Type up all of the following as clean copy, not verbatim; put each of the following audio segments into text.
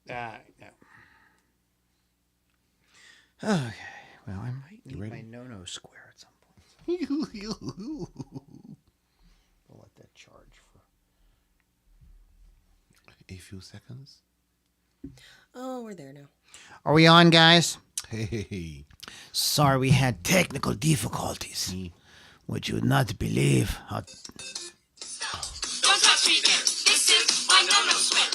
No. Okay. Well, I might need my no-no square at some point. We'll let that charge for a few seconds. Oh, we're there now. Are we on, guys? Hey. Sorry, we had technical difficulties. Which you would not believe. Don't touch me there. This is my no-no square.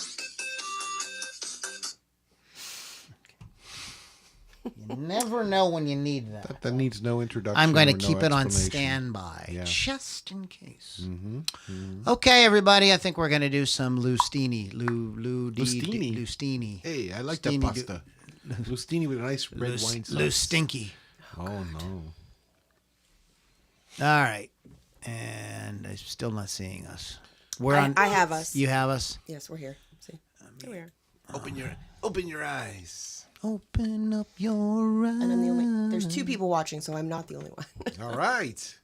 You never know when you need that. That needs no introduction. I'm going to or keep no it on explanation. standby, just in case. Mm-hmm. Okay, everybody. I think we're going to do some Loudini. Loudini. Hey, I like that pasta. Loudini with a nice red wine sauce. Loustinky. Oh, no. All right. And I'm still not seeing us. We're on. I have us. You have us? Yes, we're here. See, here we are. Open your eyes. Open up your eyes. And I'm the only. There's 2 people watching, so I'm not the only one. All right.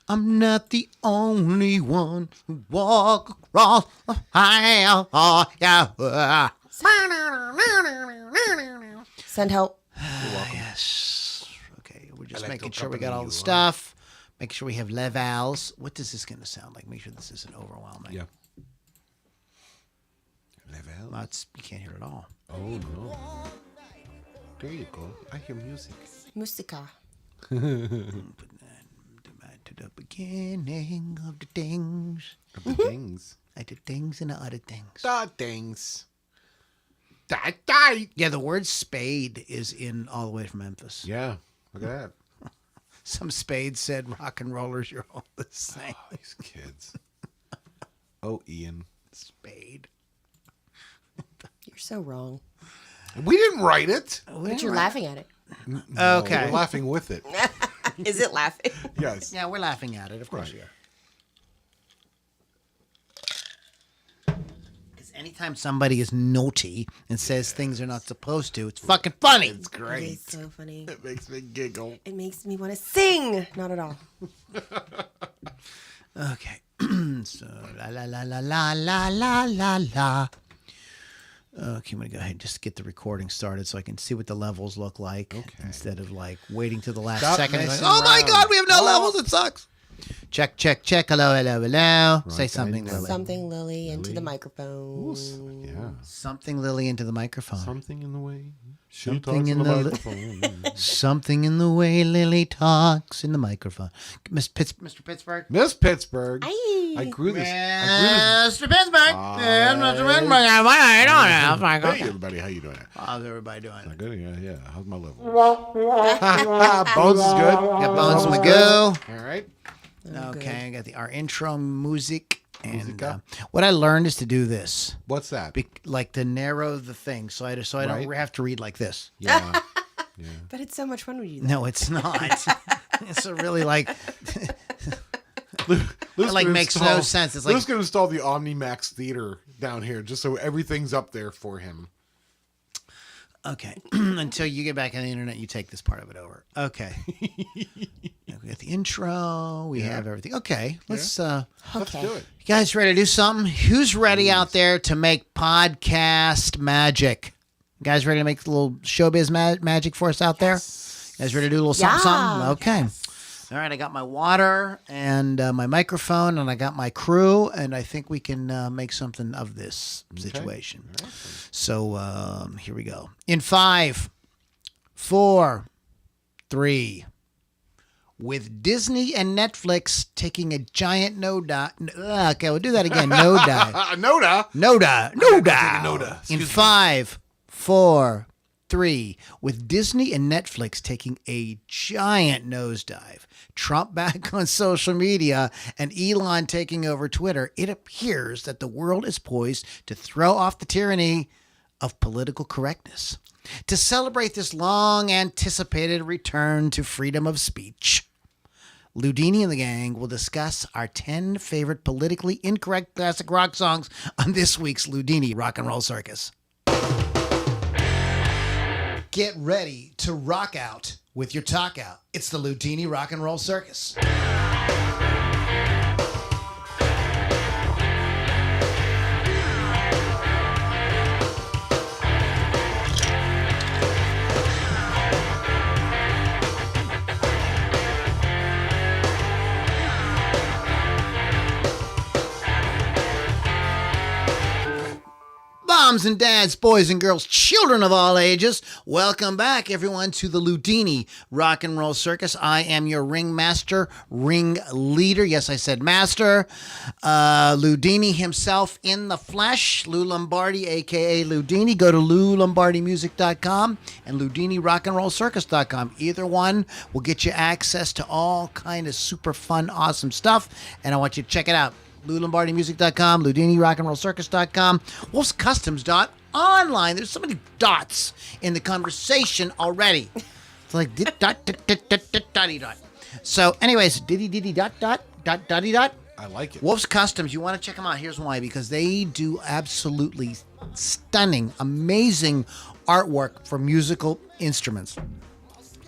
I'm not the only one who walk across the aisle. Oh, yeah. Send help. Yes. Okay, we're just I like making to sure we got accompany all you, the stuff. Make sure we have levels. What is this going to sound like? Make sure this isn't overwhelming. Yeah. Level. Well, you can't hear it all. Oh, no. There you go. I hear music. Musica. Put that to the beginning of the things. Of the things. Like the things and the other things. The things. Yeah, the word spade is in all the way from Memphis. Yeah. Look at that. Some spade said, rock and rollers, you're all the same. Oh, these kids. Oh, Ian. Spade. You're so wrong. We didn't write it. But you're laughing at it. No, Okay. We're laughing with it. Is it laughing? Yes. Yeah, we're laughing at it. Of course Right. we are. Because anytime somebody is naughty and says things they're not supposed to, it's fucking funny. It's It great. is so funny. It makes me giggle. It makes me want to sing. Not at all. Okay. So, la la la la la la la la la. Okay, I'm going to go ahead and just get the recording started so I can see what the levels look like. Okay. Instead of like waiting till the last Stop second. and messing going, oh my around. God, we have no levels. It sucks. Check, check, check. Hello, hello, hello. Say Right, something, Lily. Something, Lily, into Lily. the microphone. Yeah. Something, Lily, into the microphone. Something in the way. She Something talks in in the the- microphone. Something in the way Lily talks in the microphone. Mr. Pittsburgh? Miss Pittsburgh. Aye. I grew this. Mr. Pittsburgh. Yes, Mr. Pittsburgh. How you doing? Hey, everybody. How you doing? How's everybody doing? Good? Yeah. How's my level? Bones is good. Got Bones Magoo. All right. Okay, I got our intro music. And Musica. what I learned is to do this. What's that? Like to narrow the thing so I don't Right. have to read like this. Yeah. But it's so much fun when you do that. No, it's not. It's a really like... Lou's like gonna makes no install- sense. It's like- Lou's going to install the OmniMax theater down here just so everything's up there for him. Okay. Until you get back on the internet, you take this part of it over. Okay. Now we got the intro. We have everything. Okay. Let's Let's Okay. do it. you guys ready to do something? Who's ready out there to make podcast magic? You guys ready to make a little showbiz magic for us out there? You guys ready to do a little something? Yeah. Okay. All right, I got my water and my microphone, and I got my crew, and I think we can make something of this situation. All right. So here we go. In 5, 4, 3. With Disney and Netflix taking a giant no dive. Okay, we'll do that again. No dive. Noda. No dive. No dive. Noda. In Excuse me. 5, 4, 3. With Disney and Netflix taking a giant nosedive, Trump back on social media, and Elon taking over Twitter, it appears that the world is poised to throw off the tyranny of political correctness. To celebrate this long-anticipated return to freedom of speech, Loudini and the gang will discuss our 10 favorite politically incorrect classic rock songs on this week's Loudini Rock and Roll Circus. Get ready to rock out with your talk out. It's the Loudini Rock and Roll Circus. Moms and dads, boys and girls, children of all ages, welcome back, everyone, to the Loudini Rock and Roll Circus. I am your ringmaster, ring leader. Yes, I said master. Loudini himself in the flesh, Lou Lombardi, a.k.a. Loudini. Go to loulombardimusic.com and loudinirockandrollcircus.com. Either one will get you access to all kind of super fun, awesome stuff, and I want you to check it out. LouLombardimusic.com, LoudiniRockandRollCircus.com, WolfsCustoms.online. There's so many dots in the conversation already. It's like dotty dot. So, anyways, diddy dot dotty dot. I like it. Wolf's Customs, you want to check them out. Here's why. Because they do absolutely stunning, amazing artwork for musical instruments.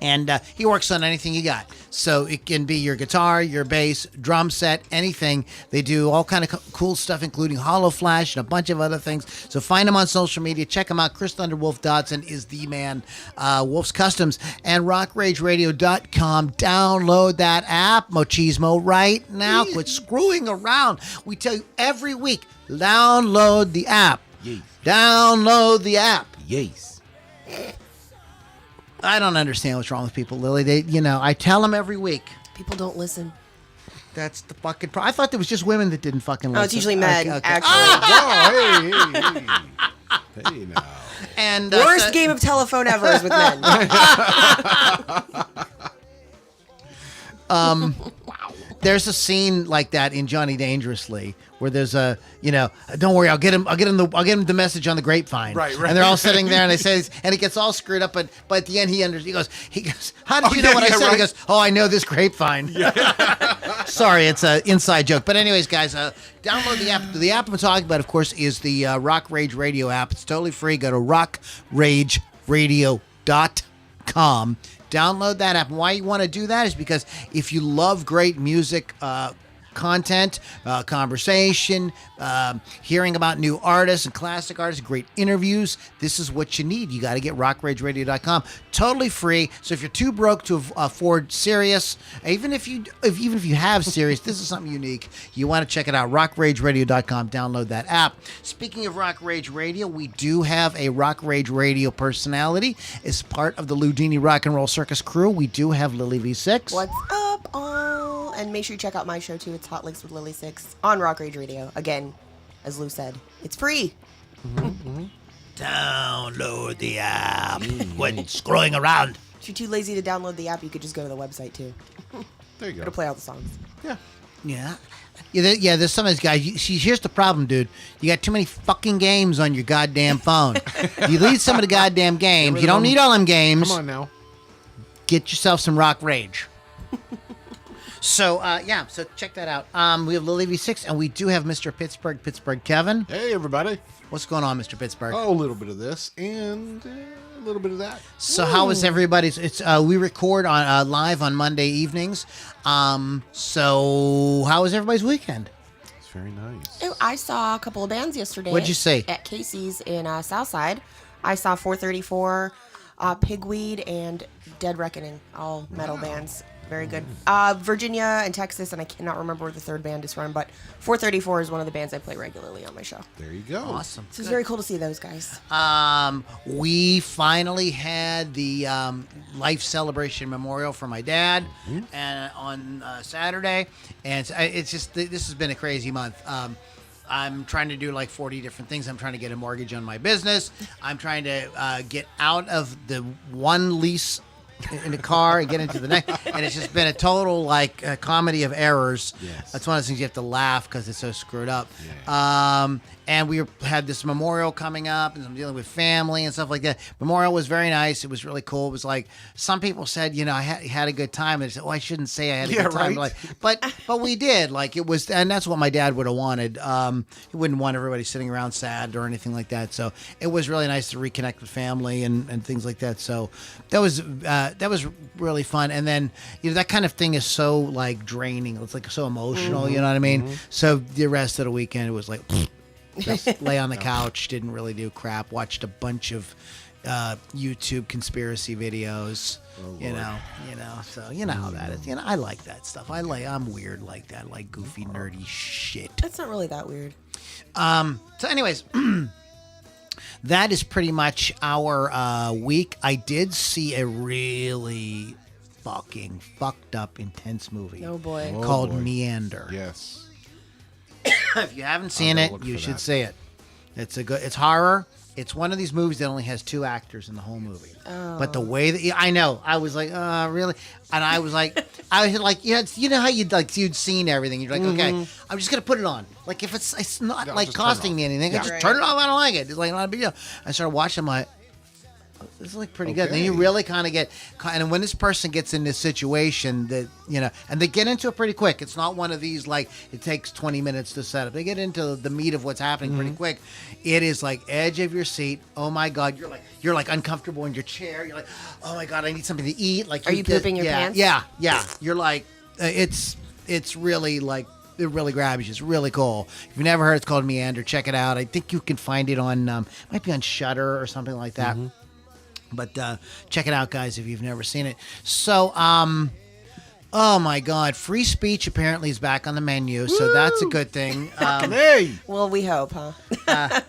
And he works on anything you got. So it can be your guitar, your bass, drum set, anything. They do all kind of cool stuff, including hollow flash and a bunch of other things. So find him on social media. Check him out. Chris Thunderwolf Dodson is the man. Wolf's Customs and rockrageradio.com. Download that app, Mochismo, right now. Quit screwing around. We tell you every week, download the app. Yes. Download the app. Yes. I don't understand what's wrong with people, Lily. I tell them every week. People don't listen. That's the fucking problem. I thought there was just women that didn't fucking listen. Oh, it's usually men, actually. Oh, hey now. And Worst game of telephone ever is with men. There's a scene like that in Johnny Dangerously where there's a, don't worry, I'll get him the message on the grapevine. Right. And they're all sitting there and they say, and it gets all screwed up, but at the end he goes, how did you know what I said? Right. He goes, oh, I know this grapevine. Yeah. Sorry, it's an inside joke. But anyways, guys, download the app. The app I'm talking about, of course, is the Rock Rage Radio app. It's totally free. Go to rockrageradio.com. Download that app. And why you want to do that is because if you love great music content, conversation, hearing about new artists and classic artists, great interviews, this is what you need. You got to get rockrageradio.com. Totally free. So if you're too broke to afford Sirius, even if you have Sirius, this is something unique. You want to check it out. rockrageradio.com. Download that app. Speaking of Rock Rage Radio, we do have a Rock Rage Radio personality as part of the Loudini Rock and Roll Circus crew. We do have Lily V6. What's up, all? And make sure you check out my show, too. It's Hot Licks with Lily 6 on Rock Rage Radio. Again, as Lou said, it's free. Download the app. When scrolling around. If you're too lazy to download the app, you could just go to the website, too. There you go. It'll play all the songs. Yeah. There's some of these guys. Here's the problem, dude. You got too many fucking games on your goddamn phone. You leave some of the goddamn games. You don't need all them games. Come on now. Get yourself some Rock Rage. So check that out. We have Lily V6, and we do have Mr. Pittsburgh Kevin. Hey, everybody. What's going on, Mr. Pittsburgh? Oh, a little bit of this and a little bit of that. So how is everybody's? We record on live on Monday evenings. So how was everybody's weekend? It's very nice. Oh, I saw a couple of bands yesterday. What'd you see? At Casey's in Southside. I saw 434, Pigweed, and Dead Reckoning, all metal bands. Very good. Virginia and Texas, and I cannot remember where the third band is from, but 434 is one of the bands I play regularly on my show. There you go. Awesome. So it's very cool to see those guys. We finally had the life celebration memorial for my dad and on Saturday, and it's just this has been a crazy month. I'm trying to do like 40 different things. I'm trying to get a mortgage on my business. I'm trying to get out of the one lease in the car and get into the next, and it's just been a total like comedy of errors. Yes. That's one of those things you have to laugh because it's so screwed up. Yeah. And we had this memorial coming up, and I'm dealing with family and stuff like that. Memorial was very nice. It was really cool. It was like some people said, I had a good time, and I said, I shouldn't say I had a good time. Right. But we did. Like it was, and that's what my dad would have wanted. He wouldn't want everybody sitting around sad or anything like that. So it was really nice to reconnect with family and things like that. So that was really fun. And then that kind of thing is so like draining. It's like so emotional. You know what I mean? So the rest of the weekend it was like. Just lay on the couch, didn't really do crap, watched a bunch of YouTube conspiracy videos, so you know how that is. I like that stuff. I'm weird like that, like goofy, nerdy shit. That's not really that weird. So anyways, that is pretty much our week. I did see a really fucking fucked up, intense movie. Oh boy. Oh, called boy. Meander. Yes. If you haven't seen gotta it, look you for should that. see it. It's horror. It's one of these movies that only has 2 actors in the whole movie. Oh. But the way that I know, I was like, really? And I was like, you know how you'd seen everything. You're like, okay, I'm just gonna put it on. Like if it's not Yeah, like just turn it costing off. me anything, I Yeah. just Right. turn it off. I don't like it. It's like not a big deal. I started watching. I'm like, oh, this is like pretty good. Then you Okay. really kind of get, and when this person gets in this situation that and they get into it pretty quick. It's not one of these like it takes 20 minutes to set up. They get into the meat of what's happening pretty quick. It is like edge of your seat. Oh my god, you're like uncomfortable in your chair. You're like, oh my god, I need something to eat. Like Are you pooping your pants? Yeah. You're like, it's really like. It really grabs you. It's really cool. If you've never heard, it's called Meander. Check it out. I think you can find it on, might be on Shudder or something like that. But check it out, guys, if you've never seen it. So, oh my God, free speech apparently is back on the menu, so that's a good thing. Hey. Well, we hope, huh?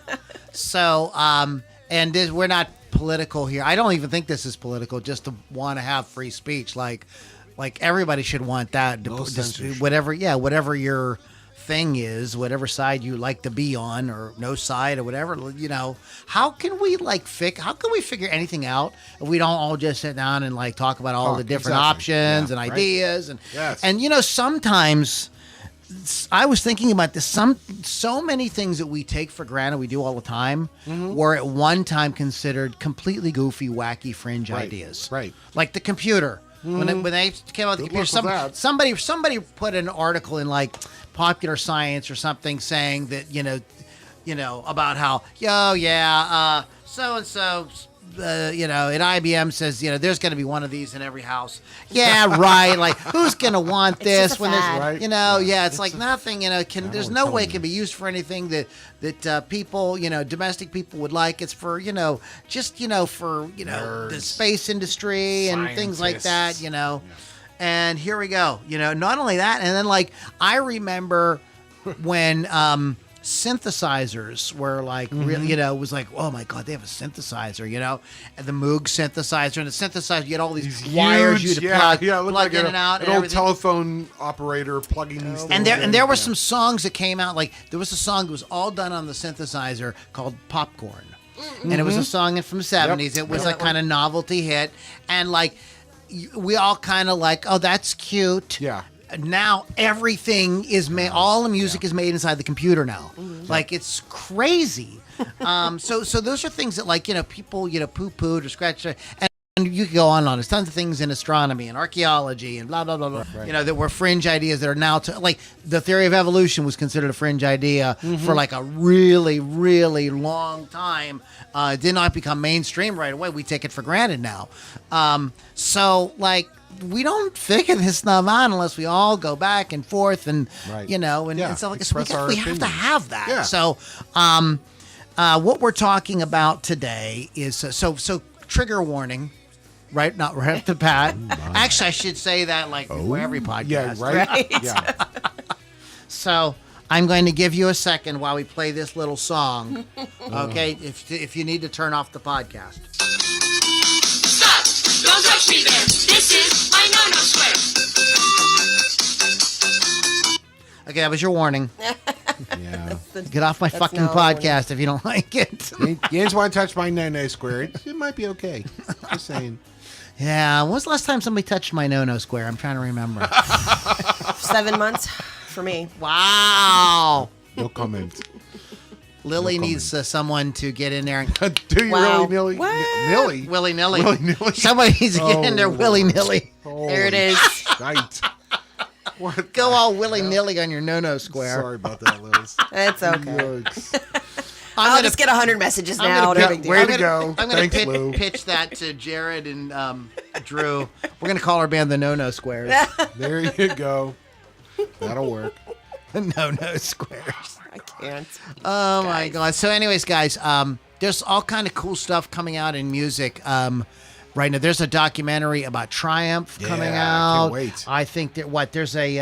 So, and we're not political here. I don't even think this is political. Just to want to have free speech, like everybody should want that. No censorship. Whatever your thing is, whatever side you like to be on, or no side, or whatever. How can we how can we figure anything out if we don't all just sit down and like talk about all Talk, the different exactly. options Yeah, and right. ideas and Yes. and sometimes. I was thinking about this. So many things that we take for granted, we do all the time, were at one time considered completely goofy, wacky, fringe Right, ideas. right. Like the computer. When they came out with the Good computer, luck with that. somebody put an article in like Popular Science or something saying that about how so and so. At IBM says, there's going to be one of these in every house. Yeah, right. Like, who's going to want this just a when fad. there's, Right. it's like nothing, there's no way it can be used for anything that people, domestic people would like. It's for, just, for, the Nerds. space industry and things like that, Scientists. And here we go, not only that. And then, like, I remember when, synthesizers were like really, it was like, oh my god, they have a synthesizer, and the Moog synthesizer, and the synthesizer, you had all these wires you Huge, had to plug, it looked plug like in and out, an and old everything. telephone operator plugging these things in. And there were Yeah. some songs that came out, like there was a song that was all done on the synthesizer called Popcorn, and it was a song from the 70s. It was a kind of novelty hit, and like we all kind of like, oh, that's cute. Yeah. Now everything is made. All the music is made inside the computer now. Like it's crazy. So those are things that people poo-pooed or scratched. And you could go on and on. There's tons of things in astronomy and archaeology and blah blah blah blah. Right. That were fringe ideas that are now like the theory of evolution was considered a fringe idea for like a really really long time. It did not become mainstream right away. We take it for granted now. So like. We don't figure this stuff out unless we all go back and forth and Right. and stuff like this. Express our We have to opinions. have that. Yeah. So what we're talking about today is so trigger warning, right? Not right up the bat. Actually, I should say that like before every podcast. Yeah, right? Right. Yeah. So I'm going to give you a second while we play this little song. Okay, if you need to turn off the podcast. Stop! Don't touch me there. This is my no-no square. Okay, that was your warning. Yeah. Get off my fucking not a warning. podcast if you don't like it. You just want to touch my no-no square. It might be okay. Just saying. Yeah, when was the last time somebody touched my no-no square? I'm trying to remember. 7 months for me. Wow. No comment. Lily No needs someone to get in there and Do you Wow. really, Millie? What? Millie? willy-nilly. Willy-nilly. Somebody needs to get in there Oh. willy-nilly. There it is. Right. What? Go all willy-nilly on your no-no square. Sorry about that, Liz. It's okay. Yikes. I'll just get 100 messages now. No big deal. Way to go. I'm going Thanks, to Lou. pitch that to Jared and Drew. We're going to call our band the No-No Squares. There you go. That'll work. The No-No Squares. I can't. Oh my god. So anyways, guys, there's all kind of cool stuff coming out in music. Right now there's a documentary about Triumph coming Yeah, I out. can't wait. I think that there's a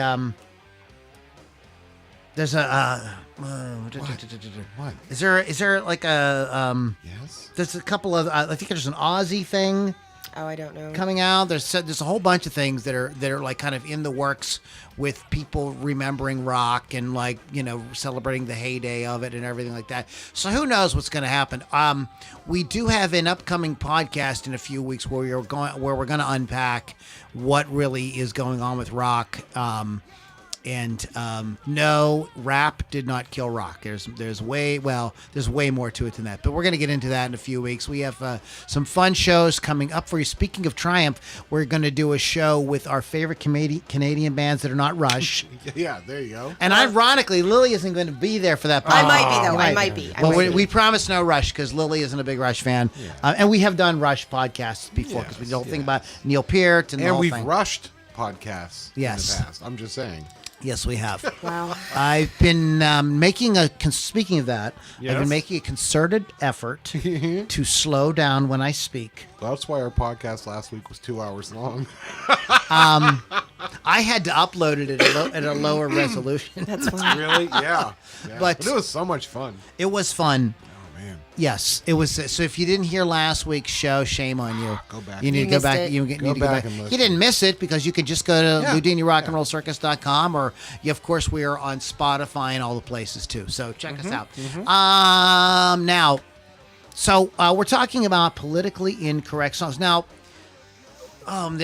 What? Is there like a Yes. There's a couple of I think there's an Aussie thing Oh, I don't know. coming out. There's a whole bunch of things that are like kind of in the works with people remembering rock and like celebrating the heyday of it and everything like that. So who knows what's going to happen? We do have an upcoming podcast in a few weeks where we're going to unpack what really is going on with rock. And no, rap did not kill rock. There's way more to it than that. But we're going to get into that in a few weeks. We have some fun shows coming up for you. Speaking of Triumph, we're going to do a show with our favorite Canadian bands that are not Rush. Yeah, there you go. And ironically, Lily isn't going to be there for that podcast. I might be, though. I might be. Well, we promise no Rush because Lily isn't a big Rush fan. Yeah. And we have done Rush podcasts before because we don't think about Neil Peart and the whole we've thing. rushed podcasts Yes. in the past. I'm just saying. Yes, we have. Wow. I've been speaking of that, I've Yes? been making a concerted effort to slow down when I speak. That's why our podcast last week was 2 hours long. I had to upload it at a lower resolution. That's fine. Really? Yeah. But- it was so much fun. It was fun. Oh, man. Yes, it was. So if you didn't hear last week's show, shame on you. Go back. You need You to go missed back. it. You need Go to go back back. and listen. You didn't miss it because you could just go to Yeah. LoudiniRockandRollCircus.com or, of course, we are on Spotify and all the places too. So check us out. Now, so we're talking about politically incorrect songs. Now, I'm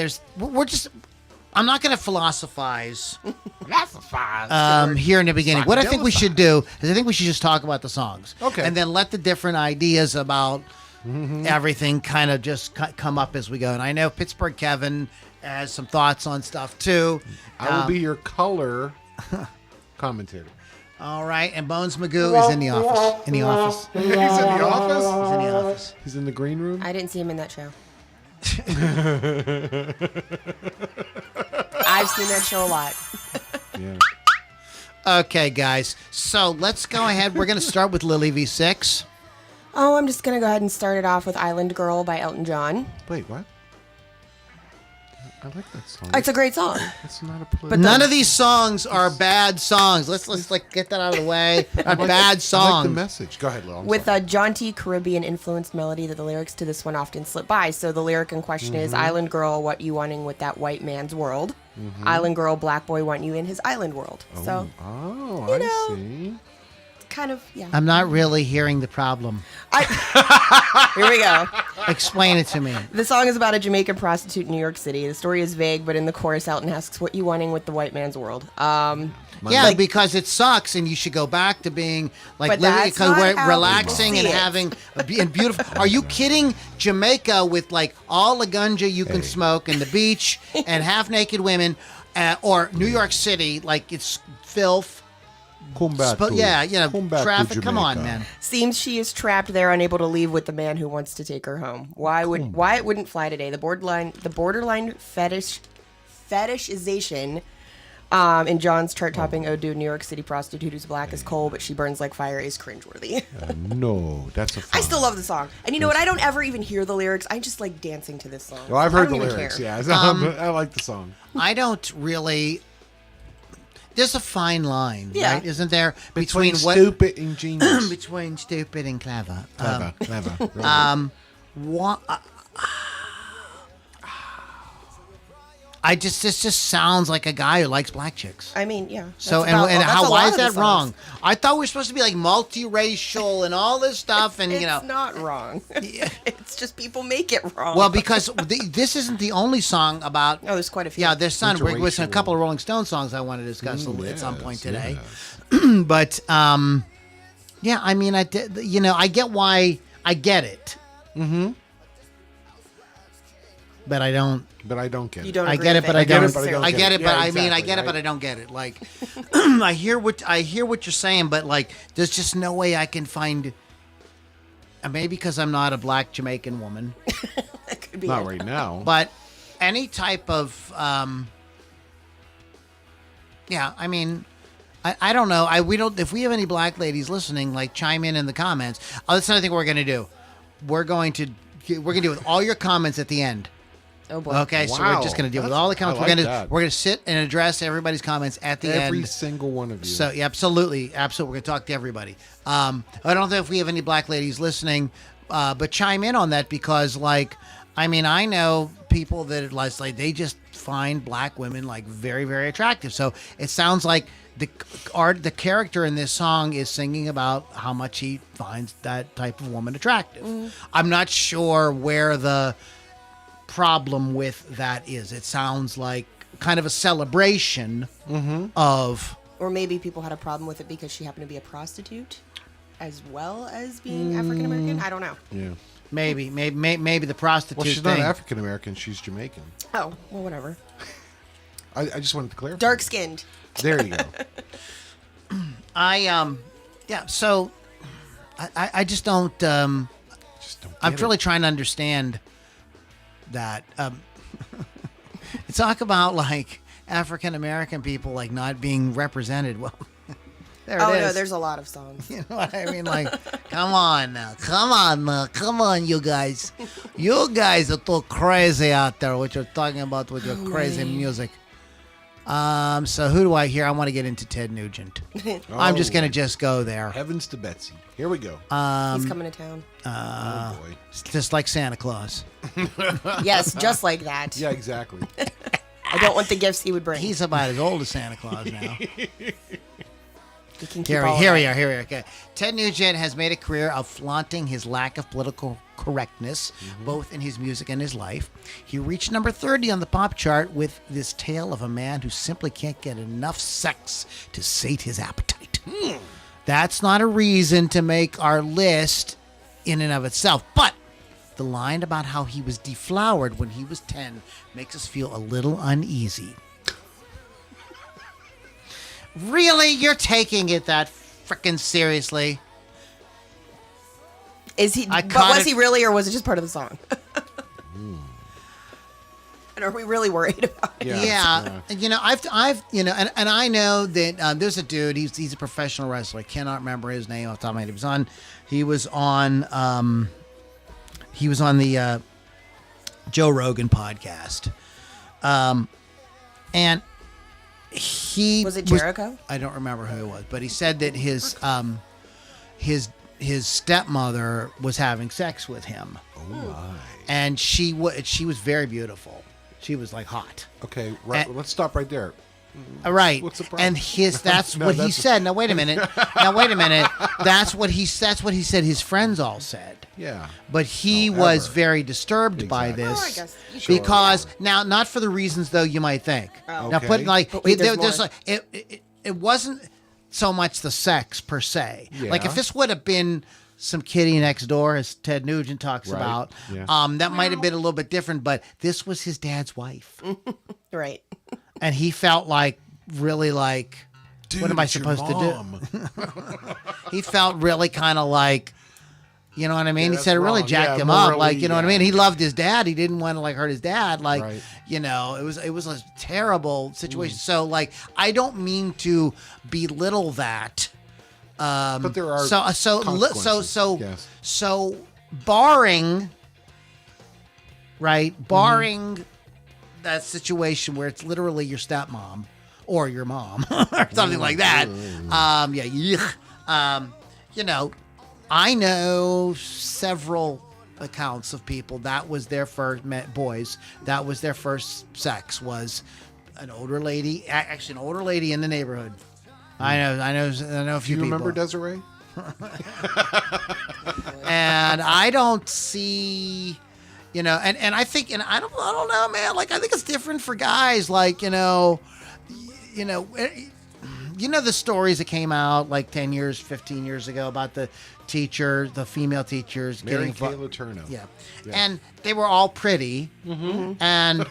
not going to philosophize here in the beginning. What I think we should do is I think we should just talk about the songs. Okay. And then let the different ideas about everything kind of just come up as we go. And I know Pittsburgh Kevin has some thoughts on stuff too. I will be your color commentator. All right. And Bones Magoo is in the office. He's in the office? He's in the office. He's in the green room? I didn't see him in that show. I've seen that show a lot. Yeah. Okay, guys. So let's go ahead. We're going to start with Lily V6. Oh, I'm just going to go ahead and start it off with Island Girl by Elton John. Wait, what? I like that song. It's a great song. It's not a political. But None of these songs are bad songs. Let's like get that out of the way. Not bad I like songs. the message. Go ahead, Lil. I'm With sorry. a jaunty Caribbean influenced melody that the lyrics to this one often slip by. So the lyric in question is Island Girl, what you wanting with that white man's world? Island Girl, black boy want you in his island world. So Oh, you I know. see. kind of, yeah. I'm not really hearing the problem. Here we go. Explain it to me. The song is about a Jamaican prostitute in New York City. The story is vague, but in the chorus, Elton asks, "What you wanting with the white man's world?" Yeah, because it sucks, and you should go back to being like But living, that's because not we're how relaxing people and see it. having and beautiful. Are you kidding? Jamaica with like all the ganja you can smoke and the beach and half naked women, or New York City like it's filth. Come back to, Come back traffic. to Come on, Jamaica. man. Seems she is trapped there, unable to leave with the man who wants to take her home. Why it wouldn't fly today? The borderline fetishization in John's chart-topping ode to a New York City prostitute who's black as coal, but she burns like fire is cringeworthy. No, that's a. I still love the song, and you know what? I don't ever even hear the lyrics. I just like dancing to this song. Well, I've heard I the don't even lyrics. care. Yeah, I like the song. I don't really. There's a fine line, Yeah. right? Isn't there Between what stupid and genius. between stupid and clever? Clever. Right. What? This just sounds like a guy who likes black chicks. I mean, yeah. So that's about- that's a why lot is of the that songs. wrong? I thought we were supposed to be like multiracial and all this stuff, and It's you know. not wrong. It's just people make it wrong. Well, because this isn't the only song about. oh, there's quite a few. Yeah, there's some. We're listening to a Interracial. couple of Rolling Stone songs I want to discuss at some point yes, today. yes. But yeah, I mean, I get why I get it. Mm-hmm. But I don't. But I don't get You it. don't. I agree get it, with but I get don't. it, but I don't I get get it. it, but Yeah, I mean, I exactly, get it, but right. I don't get it. Like, I hear what you're saying, but like, there's just no way I can find. Maybe because I'm not a black Jamaican woman, That could be Not it. right now. but any type of. Yeah, I mean. I don't know. We don't. If we have any black ladies listening, like chime in the comments. Oh, that's another thing we're gonna do. We're gonna do with all your comments at the end. Oh boy. Okay, so we're Wow. just going to deal with all the comments. I like that. We're going to sit and address everybody's comments at the end. Every single one of you. So yeah, absolutely. We're going to talk to everybody. I don't know if we have any black ladies listening, but chime in on that because, like, I mean, I know people that like they just find black women like very, very attractive. So it sounds like the character in this song is singing about how much he finds that type of woman attractive. I'm not sure where the problem with that is. It sounds like kind of a celebration of. Or maybe people had a problem with it because she happened to be a prostitute as well as being African American. I don't know. yeah. Maybe the prostitute Well, she's thing. not African American. She's Jamaican. Oh, well, whatever. I just wanted to clarify. Dark skinned. There you go. So I just don't. Just don't I'm get really it. trying to understand that. Talk about like African American people like not being represented. Well, there it is. Oh no, there's a lot of songs. You know what I mean? Like, come on, you guys. You guys are too crazy out there. What you're talking about with your crazy music. So who do I hear? I want to get into Ted Nugent. I'm just gonna just go there. Heavens to Betsy. Here we go. He's coming to town. Oh boy. It's just like Santa Claus. Yes, just like that. Yeah, exactly. I don't want the gifts he would bring. He's about as old as Santa Claus now. We can keep Here all we of are. Okay. Ted Nugent has made a career of flaunting his lack of political correctness, both in his music and his life. He reached number 30 on the pop chart with this tale of a man who simply can't get enough sex to sate his appetite. That's not a reason to make our list in and of itself, but the line about how he was deflowered when he was 10 makes us feel a little uneasy. Really? You're taking it that frickin' seriously? Is he? I But caught was it- he really, or was it just part of the song? And are we really worried about it? Yeah. You know, I've and I know that there's a dude. He's a professional wrestler. I cannot remember his name off the top of my head. He was on the Joe Rogan podcast. And he Was it Jericho? I don't remember who it was, but he said that his stepmother was having sex with him. Oh my. And she was very beautiful. She was like hot. Okay, right, And- let's stop right there. Right. What's the problem? And that's No, what he that's- said. Now wait a minute. That's what he said his friends all said. Yeah. But he However. was very disturbed by Exactly. this Oh, I guess you could- because now not for the reasons though you might think. Oh. Now put Okay. like But wait, there's there's more. like it wasn't so much the sex per se. Like Yeah. if this would have been some kitty next door, as Ted Nugent talks Right. about, Yeah. that might have been a little bit different. But this was his dad's wife, Right. and he felt like really like. Dude, what am I it's your supposed to do? mom. He felt really kind of like, you know what I mean? Yeah, he said it that's really wrong. jacked Yeah, him up. morally, Like, you know what I yeah. mean? He loved his dad. He didn't want to like hurt his dad. Like, Right. you know, it was a terrible situation. So like, I don't mean to belittle that. But there are So consequences, yes. so barring that situation where it's literally your stepmom or your mom or something like that. You know, I know several accounts of people that was their first boys. That was their first sex was an older lady, actually an older lady in the neighborhood. I know a Do few you people. remember Desiree? And I don't see, you know, and I think, and I don't know, man. Like I think it's different for guys. Like you know, the stories that came out like 10 years, 15 years ago about the female teachers Mary getting Kayla Turner. Yeah. Yeah. And they were all pretty. And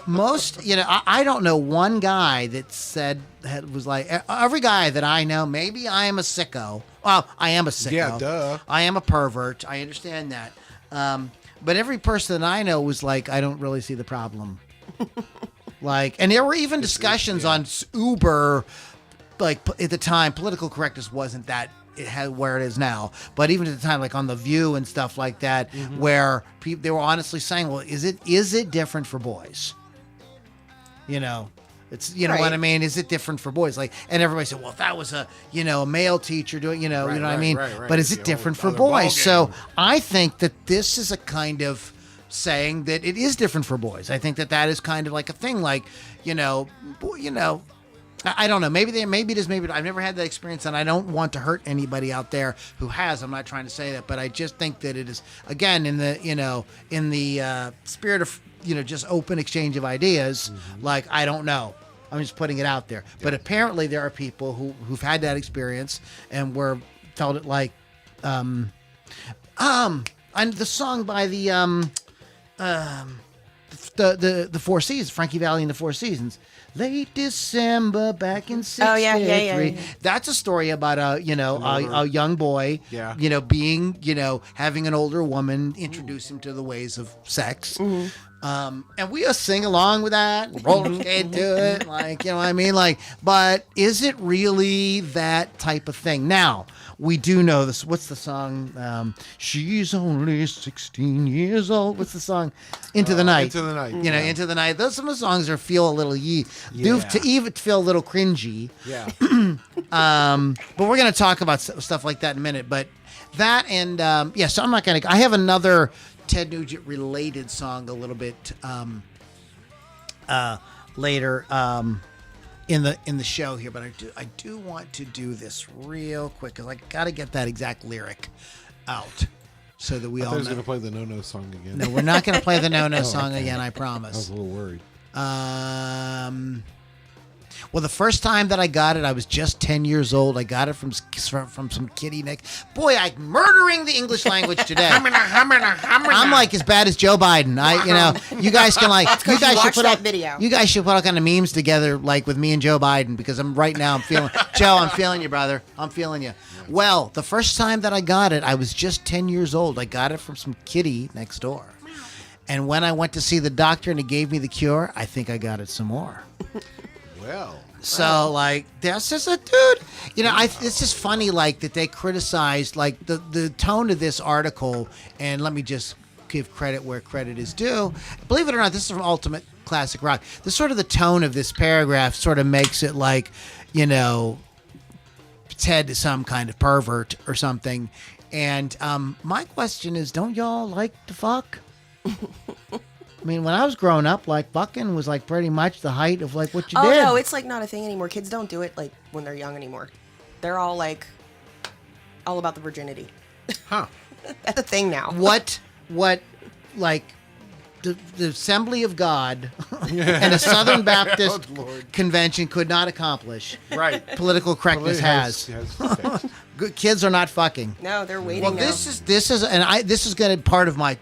most, you know, I don't know one guy that was like, every guy that I know, maybe I am a sicko. Well, I am a sicko. Yeah, duh. I am a pervert. I understand that. But every person that I know was like, I don't really see the problem. Like, and there were even discussions on Uber, like at the time, political correctness wasn't that it had where it is now. But even at the time, like on The View and stuff like that, where they were honestly saying, well, is it different for boys? You know, it's, you know what I mean? Is it different for boys? Like, and everybody said, well, if that was a male teacher doing, you know what I mean? But is it different for boys? So I think that this is a kind of saying that it is different for boys. I think that is kind of like a thing, like, I don't know. Maybe it is. Maybe I've never had that experience, and I don't want to hurt anybody out there who has. I'm not trying to say that, but I just think that it is, again, in the spirit of just open exchange of ideas. Like, I don't know. I'm just putting it out there. But apparently there are people who've had that experience and felt it like, and the song by the Four Seasons, Frankie Valli and the Four Seasons. Late December back in '63. Oh, yeah. That's a story about a young boy, being, having an older woman introduce him to the ways of sex. And we just sing along with that, roll skate to it, like, you know what I mean? Like, but is it really that type of thing? Now, we do know this. What's the song? She's only 16 years old. What's the song? Into the Night. Into the Night. Into the Night. Those some of the songs feel a little to even feel a little cringy. Yeah. But we're gonna talk about stuff like that in a minute. But that and so I'm not gonna. I have another Ted Nugent related song a little bit later in the show here, but I do want to do this real quick because I got to get that exact lyric out so that we all know. I was going to play the No-No song again. No, we're not going to play the No-No song again, I promise. I was a little worried. Well, the first time that I got it, I was just 10 years old. I got it from some kiddie Nick. Boy, I'm murdering the English language today. I'm like as bad as Joe Biden. You guys can you guys should put out video. You guys should put all kind of memes together, like with me and Joe Biden, because I'm feeling Joe. I'm feeling you, brother. I'm feeling you. Well, the first time that I got it, I was just 10 years old. I got it from some kiddie next door. And when I went to see the doctor and he gave me the cure, I think I got it some more. Well, so like that's just a dude. It's just funny like that they criticized like the tone of this article. And let me just give credit where credit is due. Believe it or not, this is from Ultimate Classic Rock. The sort of the tone of this paragraph sort of makes it like, Ted is some kind of pervert or something. And my question is, don't y'all like to fuck? I mean, when I was growing up, like, fucking was, like, pretty much the height of, like, what you did. Oh, no, it's, like, not a thing anymore. Kids don't do it, like, when they're young anymore. They're all, like, all about the virginity. Huh. That's a thing now. What, like, the Assembly of God and a Southern Baptist convention could not accomplish. Right. Political correctness has. Good kids are not fucking. No, they're waiting Well, now. this is going to part of my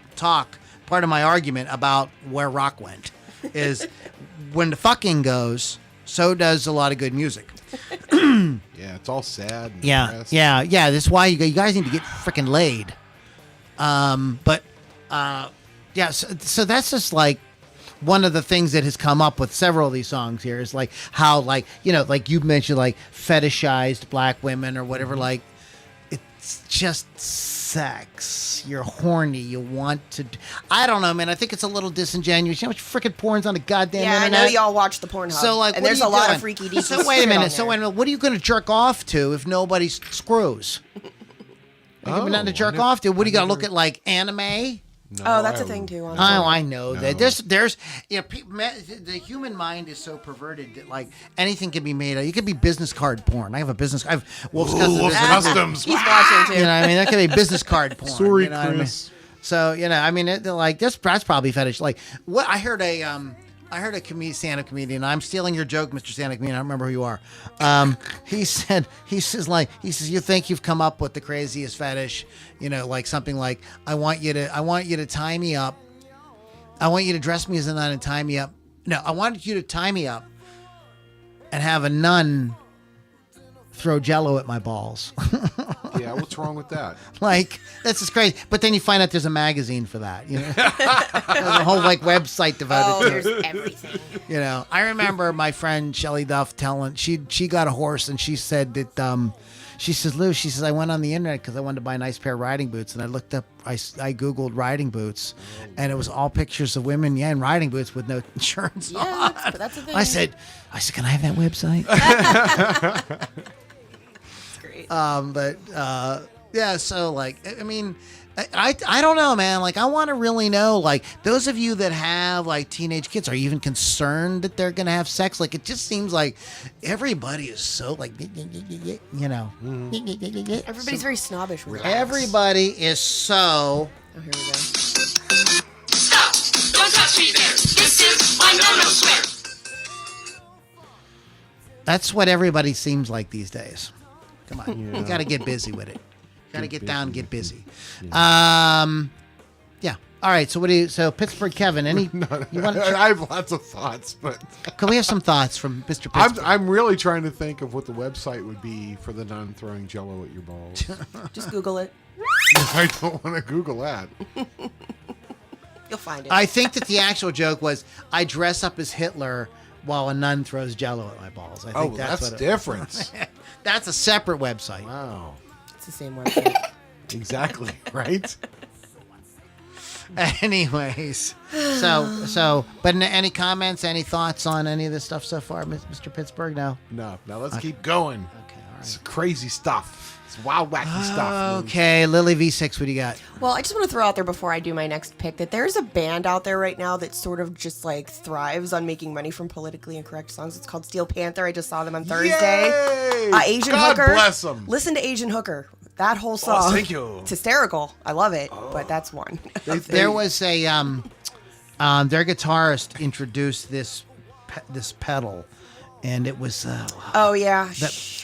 argument about where rock went is when the fucking goes, so does a lot of good music. Yeah, it's all sad. And depressed. Yeah. That's why you guys need to get freaking laid. So that's just like one of the things that has come up with several of these songs here is like how like like you mentioned like fetishized black women or whatever, like it's just sex. You're horny. You want to. I don't know, man. I think it's a little disingenuous. You know how much freaking porn's on the goddamn internet? I know y'all watch the Pornhub. So like, and there's a lot of freaky deaky. So wait a minute. What are you going to jerk off to if nobody screws? You have nothing to jerk off to. What do you got to look at like anime? No, that's a thing too. Oh, I know that. There's the human mind is so perverted that like anything can be made. You could be business card porn. I have Wolf's Customs. He's watching too. I mean, that could be business card porn. Sorry, Chris. I mean? So that's probably fetish. I heard a stand-up comedian. I'm stealing your joke, Mr. Stand-up comedian. I don't remember who you are. He says you think you've come up with the craziest fetish, like something like I want you to tie me up. I want you to dress me as a nun and tie me up. No, I want you to tie me up and have a nun throw Jello at my balls. Yeah, what's wrong with that? Like, that's just crazy. But then you find out there's a magazine for that. There's a whole like website devoted to there's it. everything. I remember my friend Shelley Duff telling she got a horse and she said that She says, Lou, she says, I went on the internet because I wanted to buy a nice pair of riding boots. And I looked up, I Googled riding boots. And it was all pictures of women, in riding boots with no insurance on. Yeah, that's a thing. I said, can I have that website? That's great. Yeah, so like, I mean, I don't know, man. Like, I want to really know, like, those of you that have like teenage kids, are you even concerned that they're gonna have sex? Like, it just seems like everybody is so like, Everybody's very snobbish with it. everybody is so. Oh, here we go. Stop! Don't touch me there! This is my no-no swear! That's what everybody seems like these days. Come on, you got to get busy with it. Got to get down and get busy. Yeah. All right. So what do you? So Pittsburgh, Kevin. Any? You want? I have lots of thoughts, but Can we have some thoughts from Mr. Pittsburgh? I'm really trying to think of what the website would be for the nun throwing Jello at your balls. Just Google it. I don't want to Google that. You'll find it. I think that the actual joke was I dress up as Hitler while a nun throws Jello at my balls. I think That's what it- different. That's a separate website. Wow. It's the same website. Exactly. Right. Anyways, but any comments, any thoughts on any of this stuff so far, Mr. Pittsburgh? No. No. Now let's keep going. Okay, all It's right. crazy stuff. It's wild, wacky stuff. Okay, Lily V6, what do you got? Well, I just want to throw out there before I do my next pick that there's a band out there right now that sort of just like thrives on making money from politically incorrect songs. It's called Steel Panther. I just saw them on Thursday. Yay! Asian God Hooker. bless 'em. Listen to Asian Hooker. That whole song. thank you. It's hysterical. I love it, but that's one. There was a their guitarist introduced this pedal, and it was Oh yeah,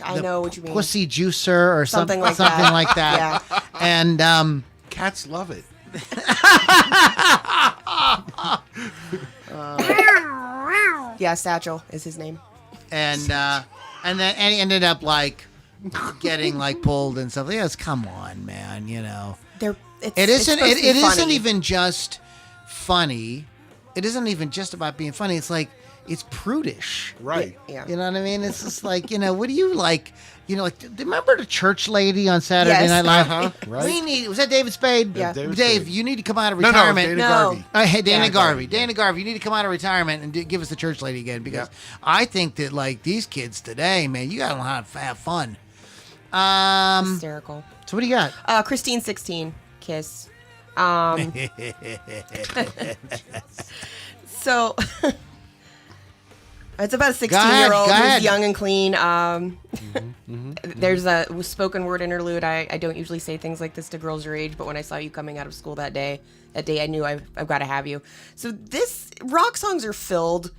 I the know what you mean. Pussy Juicer or Something like something that. like that. Yeah. And Cats love it. Yeah, Satchel is his name. and then he ended up like getting like pulled and stuff. Yes, come on, man. It isn't even just funny. It isn't even just about being funny. It's like it's prudish. Right. Yeah. You know what I mean? It's just like, what do you like? Like, remember the church lady on Saturday Yes. Night Live? Uh-huh, right. Was that David Spade? Yeah. David Dave, Spade. you need to come out of No, retirement. Dana No. Garvey. Hey, Dana Yeah. Garvey. Dana Garvey, you need to come out of retirement and give us the church lady again, because I think that like these kids today, man, you gotta know how to have fun. Hysterical. So what do you got? Christine 16, Kiss. So it's about a 16-year-old Go ahead. who's young and clean. There's a spoken word interlude. I don't usually say things like this to girls your age, but when I saw you coming out of school that day I knew I've got to have you. So this rock songs are filled,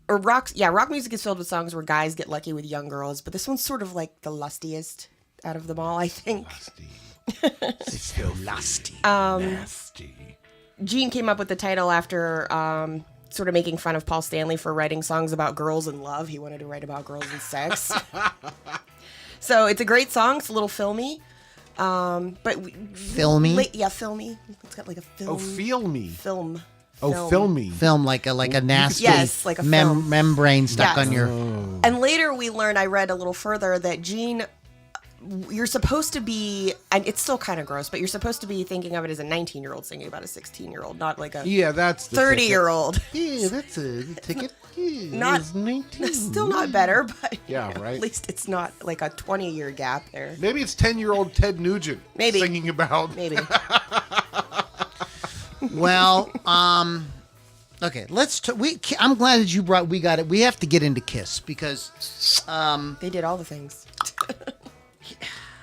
or rock music is filled with songs where guys get lucky with young girls, but this one's sort of like the lustiest out of them all, I think. It's so lusty. Nasty. Gene came up with the title after sort of making fun of Paul Stanley for writing songs about girls and love. He wanted to write about girls and sex. So it's a great song. It's a little filmy. Filmy? Yeah, filmy. It's got like a film. Oh, feel me. Film. Oh, Film. filmy. Film like a nasty Yes, like a film. membrane stuck Yes. on your. And later we learned, I read a little further, that Gene, you're supposed to be, and it's still kind of gross, but you're supposed to be thinking of it as a 19-year-old singing about a 16-year-old, not like a Yeah, that's the 30-year-old. Yeah, that's a ticket. Yeah, Not- it's 19. Still not better, but Yeah, right. at least it's not like a 20-year gap there. Maybe it's 10-year-old Ted Nugent Maybe. singing about. Maybe. Well, okay. I'm glad that you brought. We got it. We have to get into Kiss because They did all the things.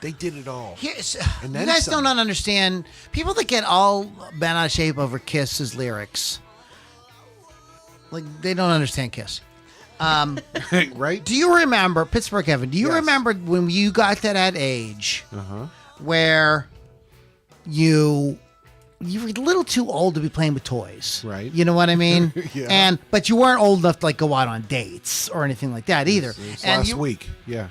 They did it all. here's, And you then guys some. don't understand. People that get all bent out of shape over Kiss's lyrics, like they don't understand Kiss. Right? Do you remember Pittsburgh, Kevin? Do you Yes. remember when you got to that age Uh-huh. where you were a little too old to be playing with toys, Right. You know what I mean? Yeah. But you weren't old enough to like go out on dates or anything like that either. It's And last you, week. Yeah.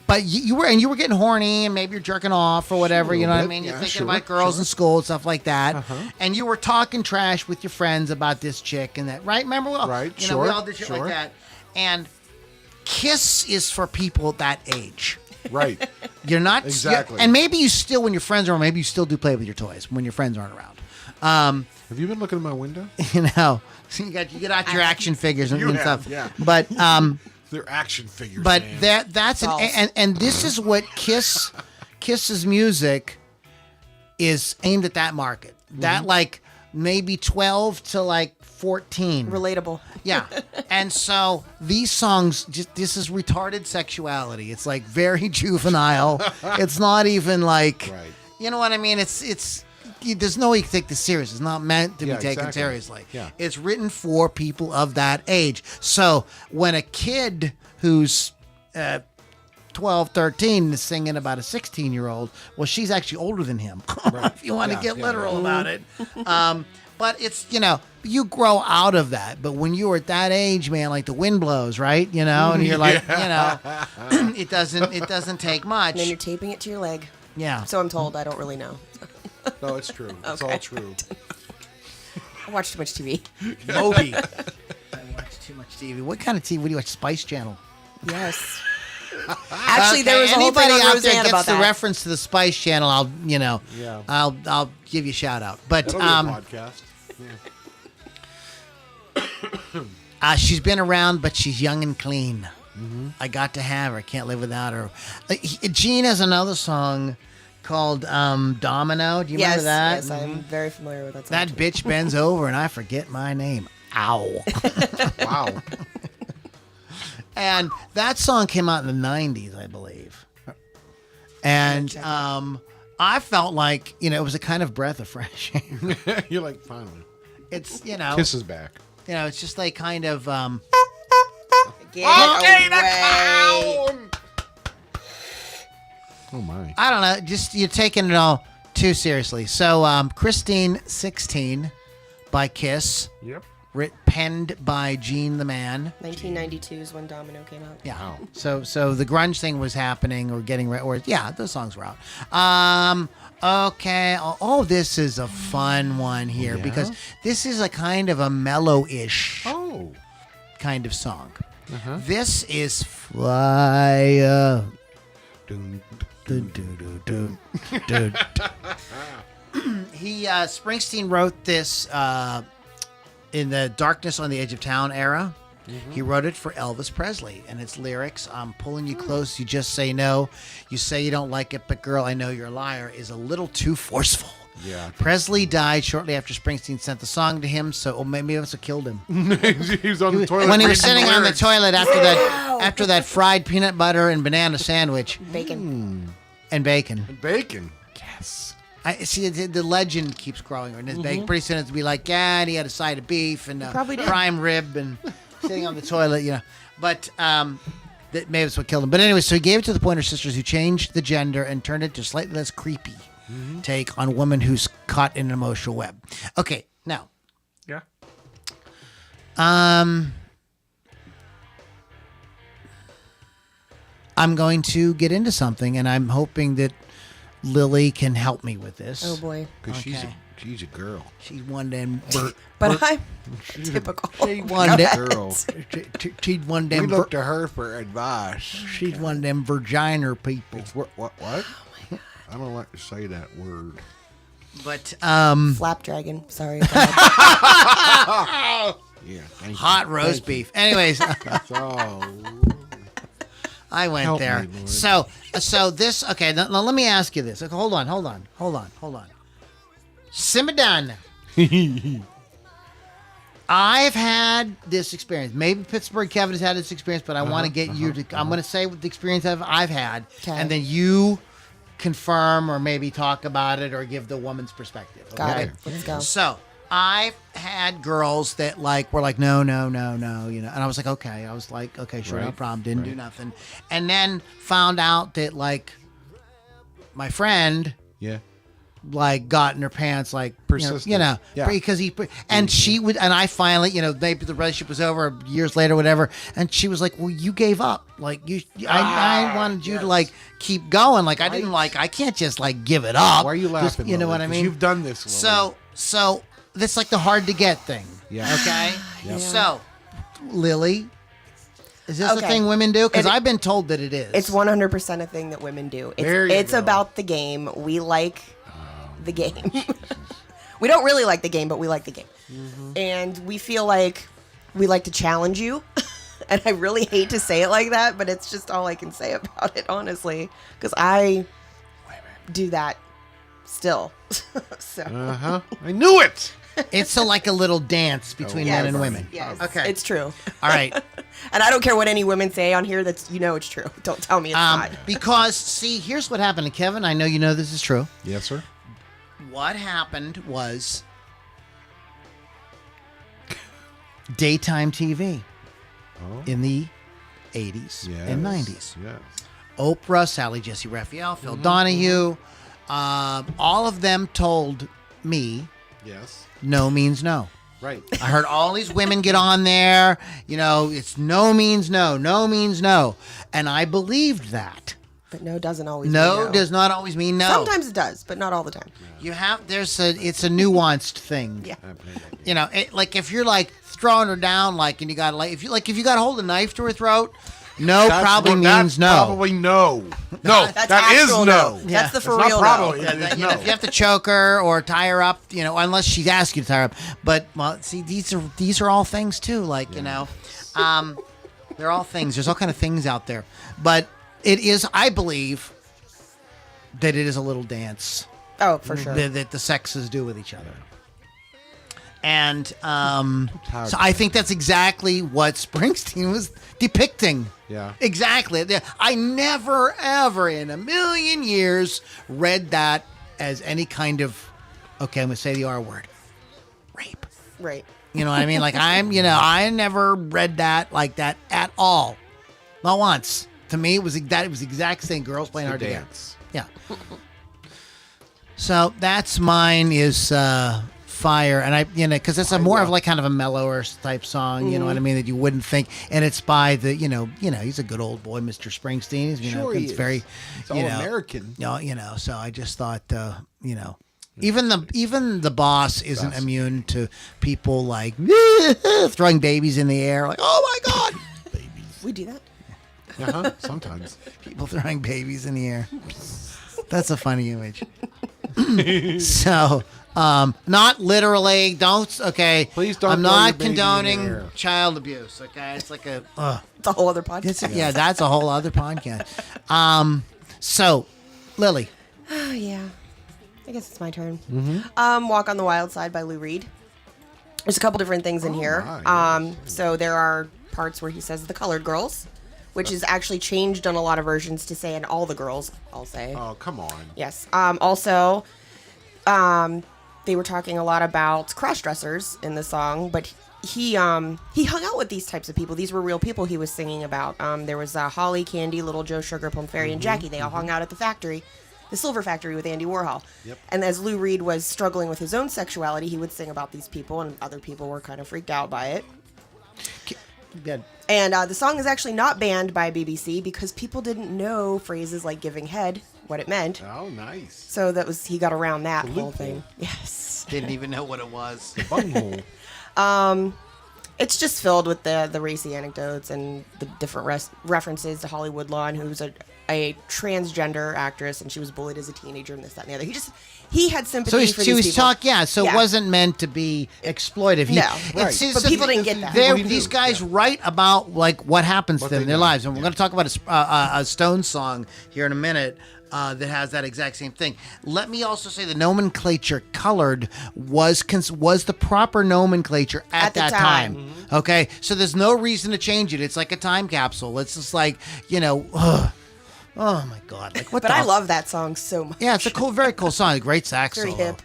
but you were getting horny and maybe you're jerking off or whatever. You know what I bit. mean? You're Yeah, thinking sure, about girls sure. in school and stuff like that. Uh-huh. And you were talking trash with your friends about this chick and that, right? Remember? Right, We sure, all did shit like sure. that. And Kiss is for people that age. Right. You're not Exactly. and maybe you still, when your friends are around, maybe you still do play with your toys when your friends aren't around. Have you been looking at my window? You know, so you get out your action figures and, You and have, stuff. yeah. But They're action figures. but man. that's Dolls. and this is what Kiss's music is aimed at that market. That like maybe 12 to like 14. Relatable. Yeah. And so these songs, this is retarded sexuality. It's like very juvenile. It's not even like, Right. you know what I mean? There's no way you can take this serious. It's not meant to be Yeah, taken exactly. seriously. Yeah. It's written for people of that age. So when a kid who's 12, 13 is singing about a 16-year-old, well, she's actually older than him, if you want to Yeah, get yeah, literal right. about it. But it's, you grow out of that. But when you were at that age, man, like the wind blows, right? And you're like, it doesn't take much. And then you're taping it to your leg. Yeah. So I'm told. I don't really know. No, it's true. It's Okay. all true. I watch too much TV. Moby. I watch too much TV. What kind of TV? What do you watch? Spice Channel. Yes. Actually, there was a whole Anybody thing on out there Roseanne gets about the that. reference to the Spice Channel, Yeah. I'll give you a shout out. But That'll be a podcast. Yeah. she's been around, but she's young and clean. I got to have her. I can't live without her. Gene has another song called Domino. Do you remember that? Yes, I'm very familiar with that song. That too. bitch bends over and I forget my name. Ow. Wow. And that song came out in the 90s, I believe. And I felt like, it was a kind of breath of fresh air. You're like, finally. It's, Kiss is back. it's just like kind of, Get away. Oh, my. I don't know, just you're taking it all too seriously. So, Christine 16 by Kiss, Yep. penned by Gene the Man. 1992 is when Domino came out. Yeah. Wow. So the grunge thing was happening or getting ready, or yeah, those songs were out. Okay. Oh, this is a fun one here Yeah? because this is a kind of a mellow-ish Oh. kind of song. Uh-huh. This is Fly. Dun, Dun, dun, dun, dun, dun. Springsteen wrote this in the Darkness on the Edge of Town era. He wrote it for Elvis Presley, and its lyrics, I'm pulling you close, you just say no. You say you don't like it, but girl, I know you're a liar, is a little too forceful. Yeah. Presley died shortly after Springsteen sent the song to him, so maybe that's what killed him. He was on the toilet. When he was reading sitting on the lyrics. toilet after that fried peanut butter and banana sandwich Bacon. and bacon. Bacon. Yes. I see the legend keeps growing on his bacon. Pretty soon it'll be like, yeah, and he had a side of beef and a Probably did. prime rib and sitting on the toilet, But that maybe that's what killed him. But anyway, so he gave it to the Pointer Sisters, who changed the gender and turned it to slightly less creepy take on a woman who's caught in an emotional web. Okay, now Yeah. I'm going to get into something, and I'm hoping that Lily can help me with this. Oh boy. Because Okay. she's a girl. She's one them. But I'm typical. She one them. Girl. She's one We them. look to her for advice. She's one of them vagina people. It's what? Oh my God. I don't like to say that word. But Flap dragon. Sorry. Yeah. Thank hot you. roast Thank you. beef. Anyways, Oh. I went Help there. me, Lord. So this. Okay, now let me ask you this. Okay, hold on. Simmer down. I've had this experience. Maybe Pittsburgh Kevin has had this experience, but I want to get you to. I'm going to say what the experience I've had, Okay. and then you confirm or maybe talk about it or give the woman's perspective. Okay? Got it. Let's go. So I've had girls that were like, no, and I was like, okay. I was like, okay, sure, no Right, problem. Didn't do right. nothing, and then found out that my friend Yeah. got in her pants, Persistent. Yeah. Because she would, and I finally, maybe the relationship was over years later, whatever, and she was like, well, you gave up, I wanted you to keep going, I didn't I can't just give it up. Why are you laughing? You know Lily? what I 'Cause mean? You've done this. Lily. So that's the hard to get thing. Yeah. Okay. Yeah. So, Lily, Is this a Okay. thing women do? Because It- I've been told that it is. It's 100% a thing that women do. There you It's go. about the game. We like the game. We don't really like the game, but we like the game. And we feel like we like to challenge you. And I really hate to say it like that, but it's just all I can say about it, honestly. Because I do that still. So. I knew it. It's like a little dance between men and women. Yes. Okay. It's true. All right. And I don't care what any women say on here. That's it's true. Don't tell me it's not. Because, see, here's what happened to Kevin. I know you know this is true. Yes, sir. What happened was daytime TV in the 80s and 90s. Yes. Oprah, Sally Jesse Raphael, Phil Donahue, all of them told me Yes. no means no. Right. I heard all these women get on there, it's no means no, no means no. And I believed that. But no doesn't always No mean no. does not always mean no. Sometimes it does, but not all the time. It's a nuanced thing. Yeah. Like if you're like throwing her down, like, and you got like if you got to hold a knife to her throat, no probably means no. Probably no. No, That's that is actual no. Yeah. That's the for It's not real probably. no. It is If no. you have to choke her or tie her up, unless she's asked you to tie her up. But see, these are all things too. Like they're all things. There's all kind of things out there. But it is, I believe, that it is a little dance Oh, for sure. that the sexes do with each other. And so I think that's exactly what Springsteen was depicting. Yeah. Exactly. I never, ever in a million years read that as any kind of, okay, I'm going to say the R word, rape. Right. You know what I mean? Like I never read that like that at all. Not once. To me, it was the exact same. Girls playing hard to get. Dance. Yeah. So that's mine is Fire, and I because it's a more of like kind of a mellower type song. You know what I mean? That you wouldn't think, and it's by the he's a good old boy, Mr. Springsteen. Sure he it's is. very It's all American. So I just thought even the boss isn't immune to people like throwing babies in the air, like, oh my god, We do that. Sometimes. people throwing babies in the air. That's a funny image. So, not literally. Please don't I'm throw not your baby in the condoning air. child abuse. Okay, it's like a. It's a whole other podcast. Yeah, that's a whole other podcast. So, Lily. Oh, yeah. I guess it's my turn. Mm-hmm. Walk on the Wild Side by Lou Reed. There's a couple different things in here. my, So there are parts where he says the colored girls, which is actually changed on a lot of versions to say and all the girls, I'll say. Oh, come on. Yes. Also, they were talking a lot about cross-dressers in the song, but he hung out with these types of people. These were real people he was singing about. There was Holly, Candy, Little Joe, Sugar, Plum Fairy, and Jackie. They all hung out at the factory, the Silver Factory with Andy Warhol. Yep. And as Lou Reed was struggling with his own sexuality, he would sing about these people, and other people were kind of freaked out by it. Good. And the song is actually not banned by BBC because people didn't know phrases like giving head, what it meant. Oh, nice. So he got around that The whole loophole. thing. Yes. Didn't even know what it was. Bunghole. It's just filled with the racy anecdotes and the different references to Holly Woodlawn, who's a transgender actress, and she was bullied as a teenager and this, that, and the other. He had sympathy So for he these was people. talking, it Yeah. wasn't meant to be exploitive. No. Right. But people didn't get that. What do you These do? guys Yeah. write about like what happens What to them they in their do. lives, and we're going to talk about a Stones song here in a minute that has that exact same thing. Let me also say the nomenclature "colored" was the proper nomenclature at the that time. time. Okay, so there's no reason to change it. It's like a time capsule. It's just like oh my god, like what? But the I love that song so much. Yeah, it's a cool, very cool song. A great sax Very solo. hip.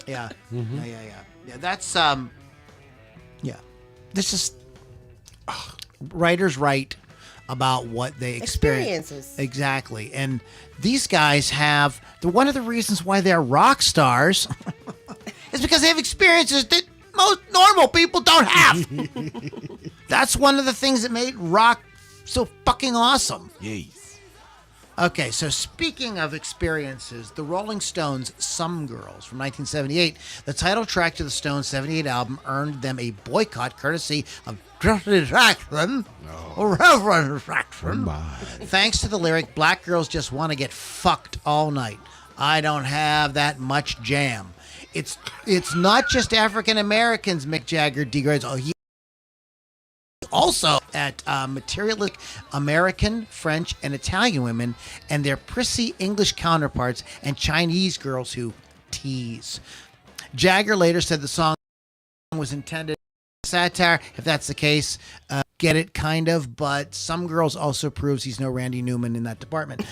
Yeah. Yeah. That's yeah. This is writers write about what they experience. Experiences. Exactly. And these guys have one of the reasons why they're rock stars is because they have experiences that most normal people don't have. That's one of the things that made rock so fucking awesome. Yes. Okay, so speaking of experiences, the Rolling Stones' Some Girls from 1978, the title track to the Stones' 78 album, earned them a boycott courtesy of Reverend Jackson. Thanks to the lyric, black girls just want to get fucked all night. I don't have that much jam. It's not just African Americans, Mick Jagger degrades. Oh, he also at materialistic American, French, and Italian women and their prissy English counterparts and Chinese girls who tease. Jagger later said the song was intended as satire. If that's the case, get it, kind of, but Some Girls also proves he's no Randy Newman in that department.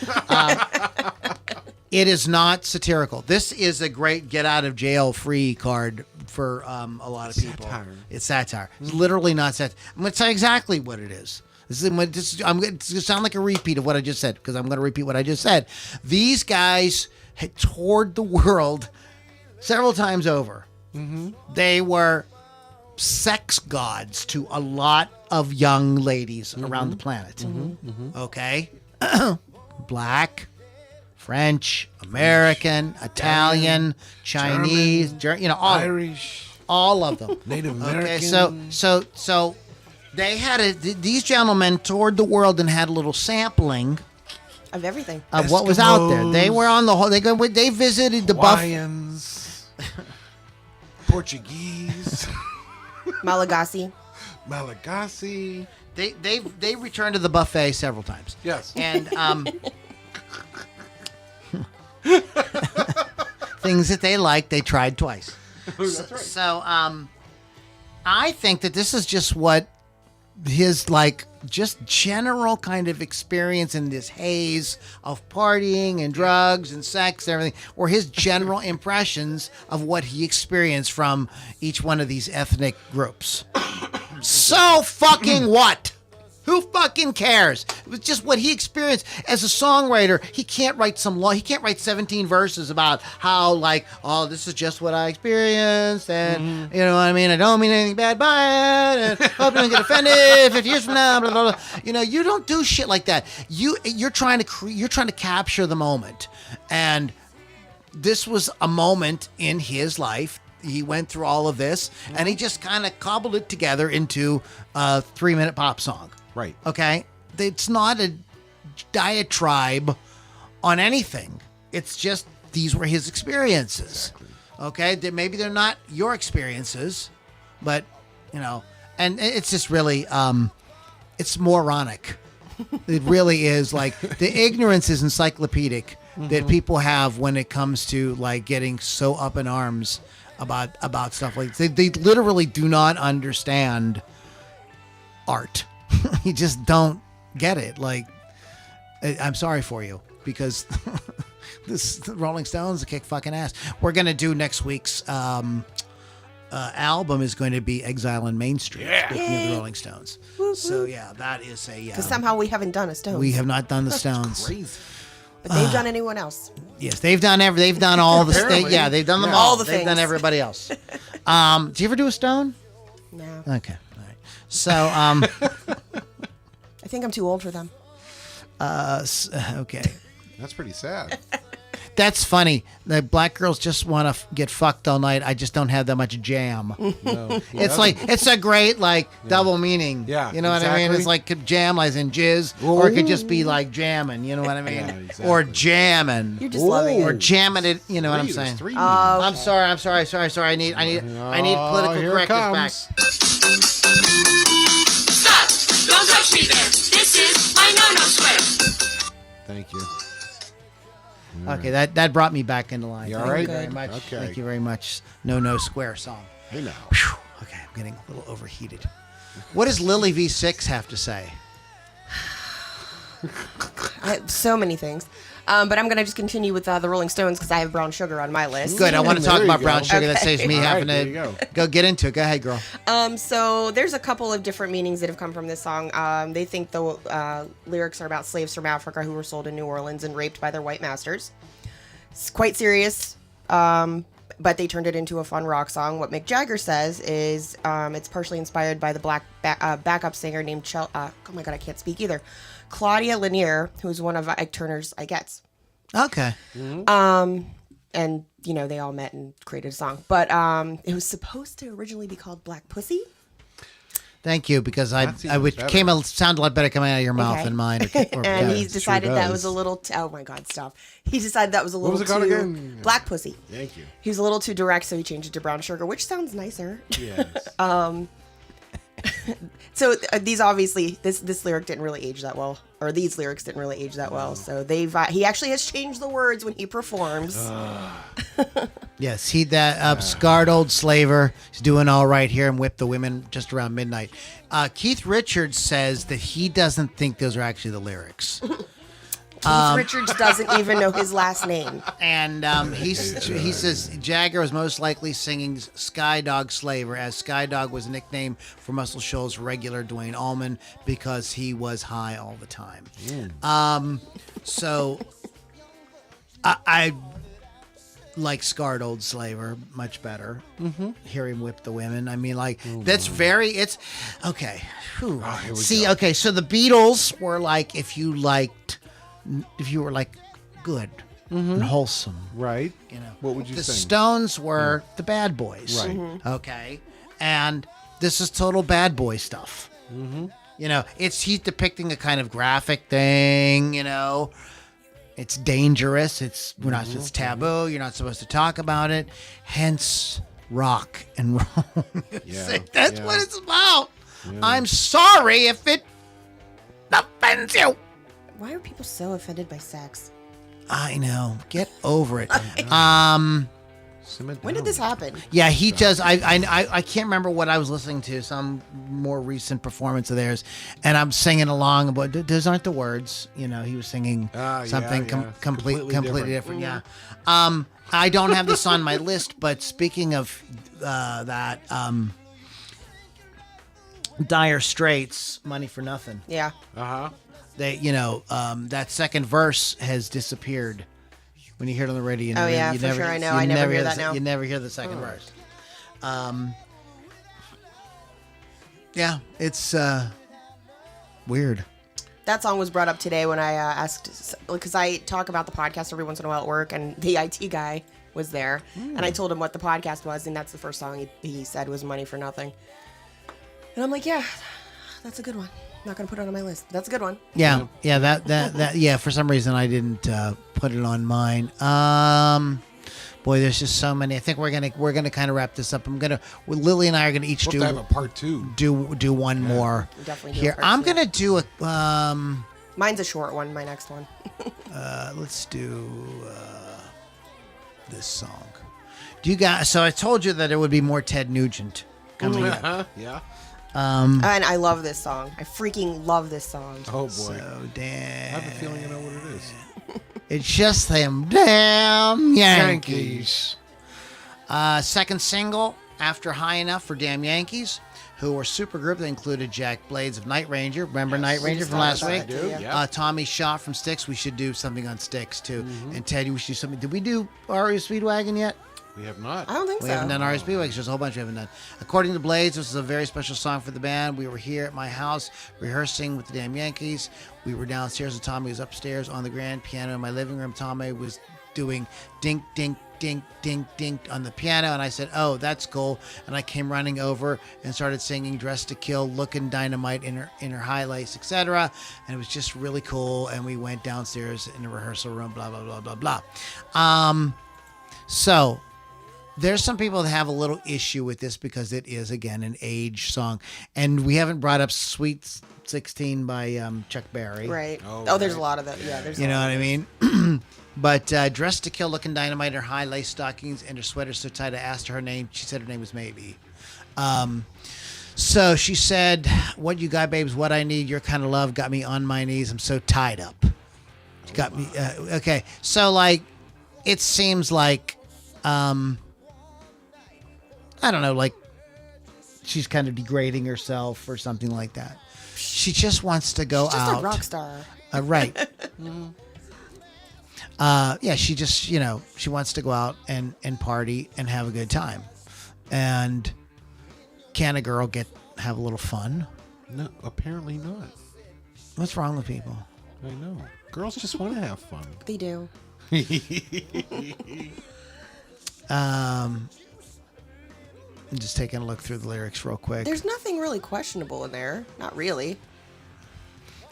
It is not satirical. This is a great get out of jail free card for a lot of people. It's satire. It's literally not satire. I'm going to tell you exactly what it is. It's going to sound like a repeat of what I just said, because I'm going to repeat what I just said. These guys had toured the world several times over. Mm-hmm. They were sex gods to a lot of young ladies around the planet. Mm-hmm. Mm-hmm. Okay? Black, French, American, Italian, Chinese, all Irish, all of them. Native American. Okay, so they had these gentlemen toured the world and had a little sampling Of everything. of what was out there. They were on the whole. They visited the Hawaiians, Portuguese, Malagasy. Malagasy. They returned to the buffet several times. Yes. And things that they liked, they tried twice. That's right. So I think that this is just what his just general kind of experience in this haze of partying and drugs and sex and everything, or his general impressions of what he experienced from each one of these ethnic groups. So fucking what? Who fucking cares? It was just what he experienced as a songwriter. He can't write he can't write 17 verses about how this is just what I experienced, and you know what I mean. I don't mean anything bad by it, and hope you don't get offended 50 years from now. Blah, blah, blah. You don't do shit like that. You're trying to capture the moment, and this was a moment in his life. He went through all of this, and he just kind of cobbled it together into a 3-minute pop song. Right. Okay? It's not a diatribe on anything. It's just these were his experiences. Exactly. Okay? Maybe they're not your experiences, but, and it's just really, it's moronic. It really is. The ignorance is encyclopedic that people have when it comes to, getting so up in arms about stuff like this. They literally do not understand art. You just don't get it. I'm sorry for you, because the Rolling Stones kick fucking ass. We're gonna do next week's album is going to be Exile on Main Street. Yeah. Speaking of the Rolling Stones. So yeah, that is a. Because somehow we haven't done a Stones. We have not done the Stones. Crazy. But they've done anyone else. Yes, they've done all the Apparently. they've done them Yeah. all. All the They've done things. everybody else. Do you ever do a Stone? No. Okay. All right. So I think I'm too old for them. okay. That's pretty sad. That's funny. The black girls just want to get fucked all night. I just don't have that much jam. No. It's it's a great double meaning. Yeah, You know what I mean? exactly. It's could jam as in jizz, or it could just be jamming. You know what I mean? Yeah, exactly. Or jamming. You're just loving Or it. jamming it. You know what I'm Three, there's saying? three I'm sorry. I need political here it correctness back. comes. Stop! Don't touch me there. This is my no-no square. Thank you. Okay, that brought me back into line. You Thank all right? you very much. Okay. Thank you very much. No square song. Hey now. Whew. Okay, I'm getting a little overheated. What does Lily V6 have to say? I have so many things. But I'm going to just continue with the Rolling Stones because I have Brown Sugar on my list. Good. I want to There talk you about go. brown sugar. That Okay. saves me All having right, there to you go get into it. Go ahead, girl. So there's a couple of different meanings that have come from this song. They think the lyrics are about slaves from Africa who were sold in New Orleans and raped by their white masters. It's quite serious. but they turned it into a fun rock song. What Mick Jagger says is it's partially inspired by the black backup singer named oh my god, I can't speak either. Claudia Lanier, who's one of Ike Turner's Ikettes. Okay. And they all met and created a song, but it was supposed to originally be called Black Pussy. Thank you, because That's I even would better. sound a lot better coming out of your mouth Okay. than mine. And he sure decided that was does. a little. Oh my God, stop! He decided that was a little was it called too again? Black Pussy. Thank you. He was a little too direct, so he changed it to Brown Sugar, which sounds nicer. Yes. So these obviously this lyric didn't really age that well, or these lyrics didn't really age that well. So he actually has changed the words when he performs. Yes, he that scarred old slaver. He's doing all right here and whipped the women just around midnight. Keith Richards says that he doesn't think those are actually the lyrics. Keith Richards doesn't even know his last name. And he says Jagger was most likely singing Skydog Slaver, as Skydog was a nickname for Muscle Shoals regular Dwayne Allman because he was high all the time. So I like Scarred Old Slaver much better. Hear him whip the women. I mean, that's very. It's okay. Whew. here we See, go. okay. So the Beatles were like if you were like good and wholesome, Right. What would you the sing? Stones were the bad boys, Right. Okay, and this is total bad boy stuff. He's depicting a kind of graphic thing. It's dangerous. It's taboo. You're not supposed to talk about it. Hence, rock and roll music. Yeah, That's yeah. what it's about. I'm sorry if it offends you. Why are people so offended by sex? I know. Get over it. Simmer When did down. this happen? Yeah, he does. I can't remember what I was listening to. Some more recent performance of theirs, and I'm singing along. But those aren't the words. He was singing something yeah. completely Completely different. Yeah. I don't have this on my list, but speaking of that, Dire Straits, "Money for Nothing." Yeah. Uh-huh. They, that second verse has disappeared. When you hear it on the radio, Oh, yeah, for sure, I know. I never hear that now. You never hear the second verse. Yeah, it's weird. That song was brought up today when I asked, because I talk about the podcast every once in a while at work, and the IT guy was there, and I told him what the podcast was, and that's the first song he said was "Money for Nothing." And I'm like, yeah, that's a good one. I'm not gonna put it on my list. That's a good one. Yeah, that. Yeah, for some reason I didn't put it on mine. Boy, there's just so many. I think we're gonna kind of wrap this up. Lily and I are gonna each We'll have to have a part 2. do one more We'll definitely do here. a part I'm 2. gonna do a Mine's a short one. My next one. let's do this song. Do you guys? So I told you that there would be more Ted Nugent coming up. Yeah. And I love this song. I freaking love this song. Oh boy. So I damn. have a feeling you know what it is. It's just them damn Yankees. Second single after High Enough for Damn Yankees, who were a super group that included Jack Blades of Night Ranger. Remember Night Ranger from last week? I do, yeah. Tommy Shaw from Styx. We should do something on Styx too. And Ted, we should do something. Did we do REO Speedwagon yet? We have not. I don't think We so. haven't done REO Speedwagon. There's a whole bunch we haven't done. According to Blades, this is a very special song for the band. We were here at my house rehearsing with the Damn Yankees. We were downstairs and Tommy was upstairs on the grand piano in my living room. Tommy was doing dink, dink, dink, dink, dink on the piano. And I said, oh, that's cool. And I came running over and started singing Dressed to Kill, Looking Dynamite in her high lace, etc. And it was just really cool. And we went downstairs in the rehearsal room, blah, blah, blah, blah, blah. So there's some people that have a little issue with this because it is, again, an age song. And we haven't brought up Sweet 16 by Chuck Berry. Right. Oh, Oh, there's a right. lot of that. Yeah, there's. You a know lot what of I mean? But Dressed to Kill, Looking Dynamite in her high lace stockings and her sweater so tight I asked her name. She said her name was Maybe. So she said, what you got, babes, what I need, your kind of love got me on my knees. I'm so tied up. Got me. Okay. So, like, it seems like, I don't know, like she's kind of degrading herself or something like that. She just wants to go She's just out. a rock star. Right. yeah, she just, she wants to go out and party and have a good time. And can a girl have a little fun? No, apparently not. What's wrong with people? I know. Girls just want to have fun. They do. I'm just taking a look through the lyrics real quick. There's nothing really questionable in there. Not really.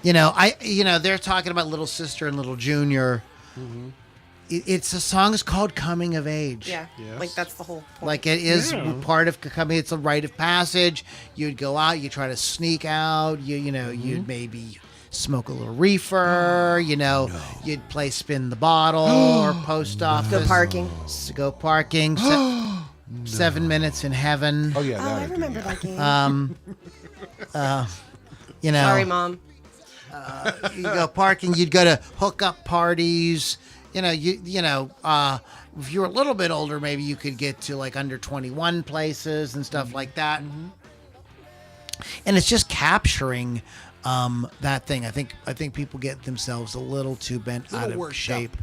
They're talking about Little Sister and Little Junior. Mm-hmm. It's a song is called Coming of Age. Yeah. Yes. Like that's the whole point. Like it is part of coming. It's a rite of passage. You'd go out. You try to sneak out. You'd maybe smoke a little reefer. You'd play spin the bottle or post office. Go parking. Go parking. 7 minutes in heaven. Oh, yeah. Oh, That I remember that game. Sorry, Mom. You go parking. You'd go to hookup parties. If you're a little bit older, maybe you could get to like under 21 places and stuff like that. Mm-hmm. And it's just capturing that thing. I think people get themselves a little too bent out of shape,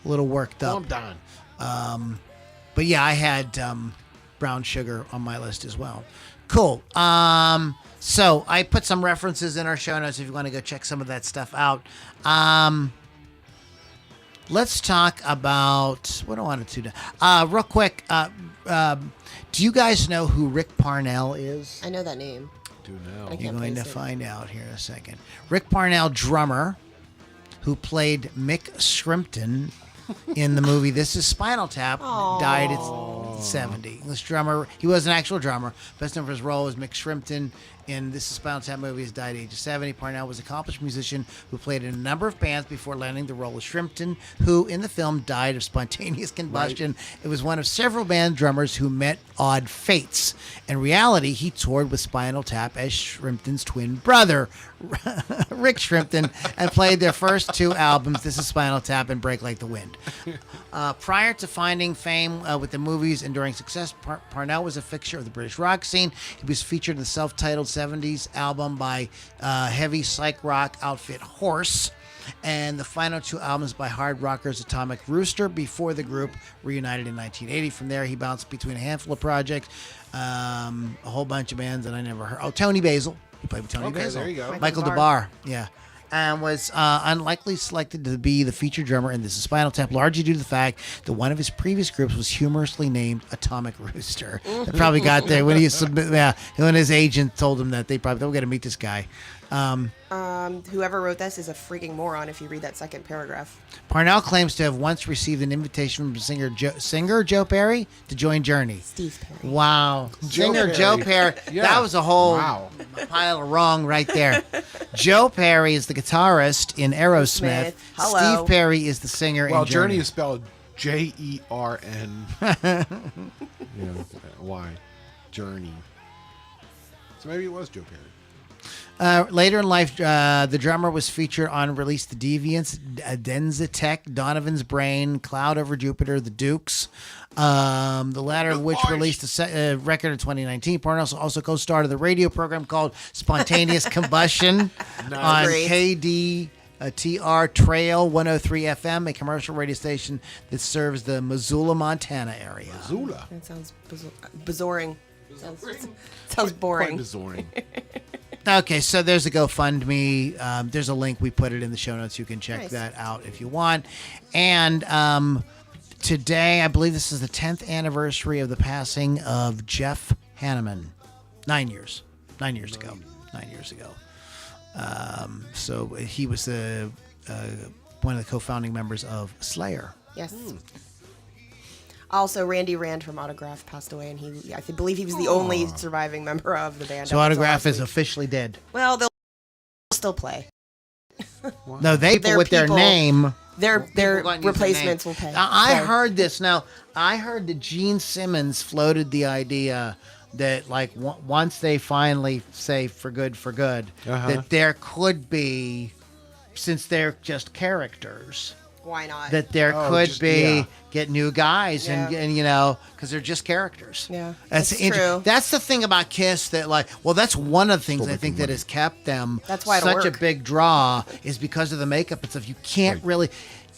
a little worked up. Calm down. But yeah, I had brown sugar on my list as well. Cool. So I put some references in our show notes if you want to go check some of that stuff out. Let's talk about what I wanted to do. Real quick. Do you guys know who Rick Parnell is? I know that name. Do now. I can't You're going to place it. find out here in a second. Rick Parnell, drummer, who played Mick Shrimpton in the movie This Is Spinal Tap, died at 70. This drummer, he was an actual drummer. Best known for his role as Mick Shrimpton in This Is Spinal Tap movie. He died at the age of 70. Parnell was an accomplished musician who played in a number of bands before landing the role of Shrimpton, who in the film died of spontaneous combustion. Right. It was one of several band drummers who met odd fates. In reality, he toured with Spinal Tap as Shrimpton's twin brother, Rick Shrimpton, and played their first two albums, This Is Spinal Tap and Break Like the Wind. Prior to finding fame with the movies and during success, Parnell was a fixture of the British rock scene. He was featured in the self-titled 70s album by heavy psych rock outfit Horse, and the final two albums by hard rockers Atomic Rooster before the group reunited in 1980. From there, he bounced between a handful of projects, a whole bunch of bands that I never heard. Oh, Tony Basil. He played with Tony Basil. There you go. Michael DeBar. Yeah. And was unlikely selected to be the featured drummer in This Is Spinal Tap, largely due to the fact that one of his previous groups was humorously named Atomic Rooster. That probably got there when when his agent told him that they probably got to meet this guy. Whoever wrote this is a freaking moron if you read that second paragraph. Parnell claims to have once received an invitation from singer Joe Perry to join Journey. Steve Perry. Wow. Singer Perry. Joe Perry. Yeah. That was a whole Wow. pile of wrong right there. Joe Perry is the guitarist in Aerosmith. Hello. Steve Perry is the singer Well, in Journey Journey. is spelled Jern. Why? Journey. So maybe it was Joe Perry. Later in life, the drummer was featured on Release the Deviants, Denzatech, Donovan's Brain, Cloud Over Jupiter, The Dukes, the latter of which released a record in 2019. Parnell also co-starred in the radio program called Spontaneous Combustion on KDTR Trail 103 FM, a commercial radio station that serves the Missoula, Montana area. Missoula. That sounds bizarring. Sounds boring. Quite bizarring. Okay, so there's a GoFundMe. There's a link. We put it in the show notes. You can check that out if you want. And today, I believe this is the 10th anniversary of the passing of Jeff Hanneman. 9 years. 9 years ago. 9 years ago. So he was one of the co-founding members of Slayer. Yes. Also, Randy Rand from Autograph passed away, and I believe he was the only surviving member of the band. So Autograph is officially dead. Well, they'll still play. No, Their with their people- name. Their People go out and use their replacements name. will pay. I Sorry. heard this. Now, I heard that Gene Simmons floated the idea that, like, once they finally say for good, that there could be, since they're just characters, Why not? that there get new guys Yeah. and because they're just characters. Yeah, that's that's interesting. true. That's the thing about Kiss that that's one of the things I think that has kept them That's why it'll such a work. big draw is because of the makeup and stuff. You can't really.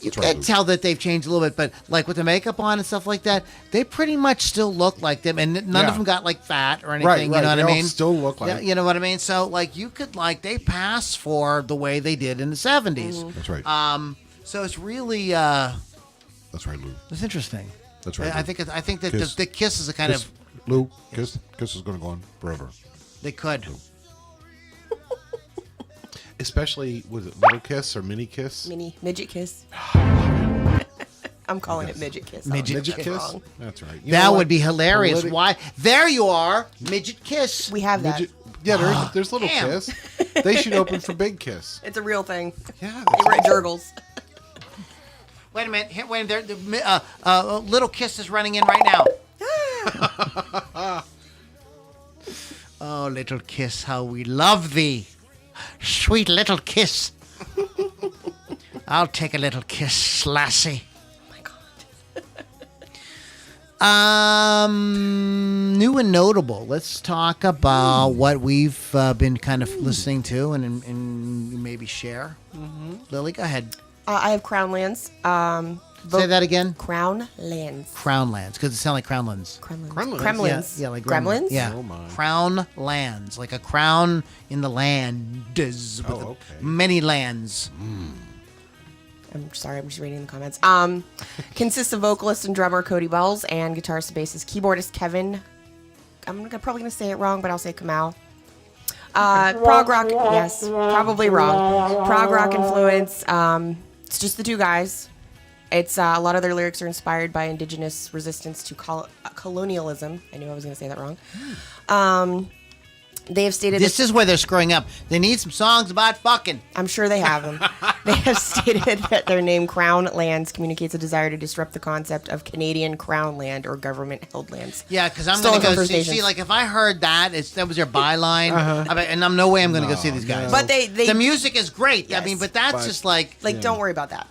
You That's right, can Luke. tell that they've changed a little bit, but like with the makeup on and stuff like that, they pretty much still look like them, and none of Yeah. them got like fat or anything. Right, You right. know what They I all mean? still look like- Yeah, you know what I mean. So like you could like they pass for the way they did in the 70s. That's right. So it's really That's right, Lou. it's interesting. That's right. I Lou. think I think that Kiss. the kiss is a kind Kiss. of Lou, kiss is going to go on forever. they could. Especially with Little Kiss or Mini Kiss. Mini midget kiss. I'm calling it midget kiss. Midget Midget That's Kiss? wrong. That's right. You That know would what? be hilarious. Politi- Why? There you are, midget kiss. We have that. Midget, yeah, there's Little Damn. Kiss. They should open for Big Kiss. It's a real thing. Yeah. They were at Jurgles. Wait a minute. Wait a minute. Little kiss is running in right now. Oh, little kiss, how we love thee. Sweet little kiss. I'll take a little kiss, lassie. Oh my god. New and notable. Let's talk about what we've been kind of listening to and maybe share. Lily, go ahead. I have Crown Lands. Say that again. Crown Lands. Crown Lands, because it sounds like Crownlands. Kremlins. Kremlins? Kremlins. Yeah, like Gremlins? Yeah. Oh, my. Crown lands, like a crown in the land. With okay. many lands. I'm sorry, I'm just reading the comments. Consists of vocalist and drummer Cody Bells and guitarist and bassist keyboardist Kevin. Probably gonna say it wrong, but I'll say Kamau. Prog rock, yes, probably wrong. Prog rock influence. It's just the two guys. It's a lot of their lyrics are inspired by indigenous resistance to colonialism. I knew I was going to say that wrong. They have stated This is where they're screwing up. They need some songs about fucking. I'm sure they have them. They have stated that their name Crown Lands communicates a desire to disrupt the concept of Canadian Crown land or government-held lands. Yeah, because I'm Stolen going to from go First see, Nations. like if I heard that, that was your byline, and I'm no way I'm going to go see these guys. But they the music is great. I Yes. mean, but that's just like don't worry about that.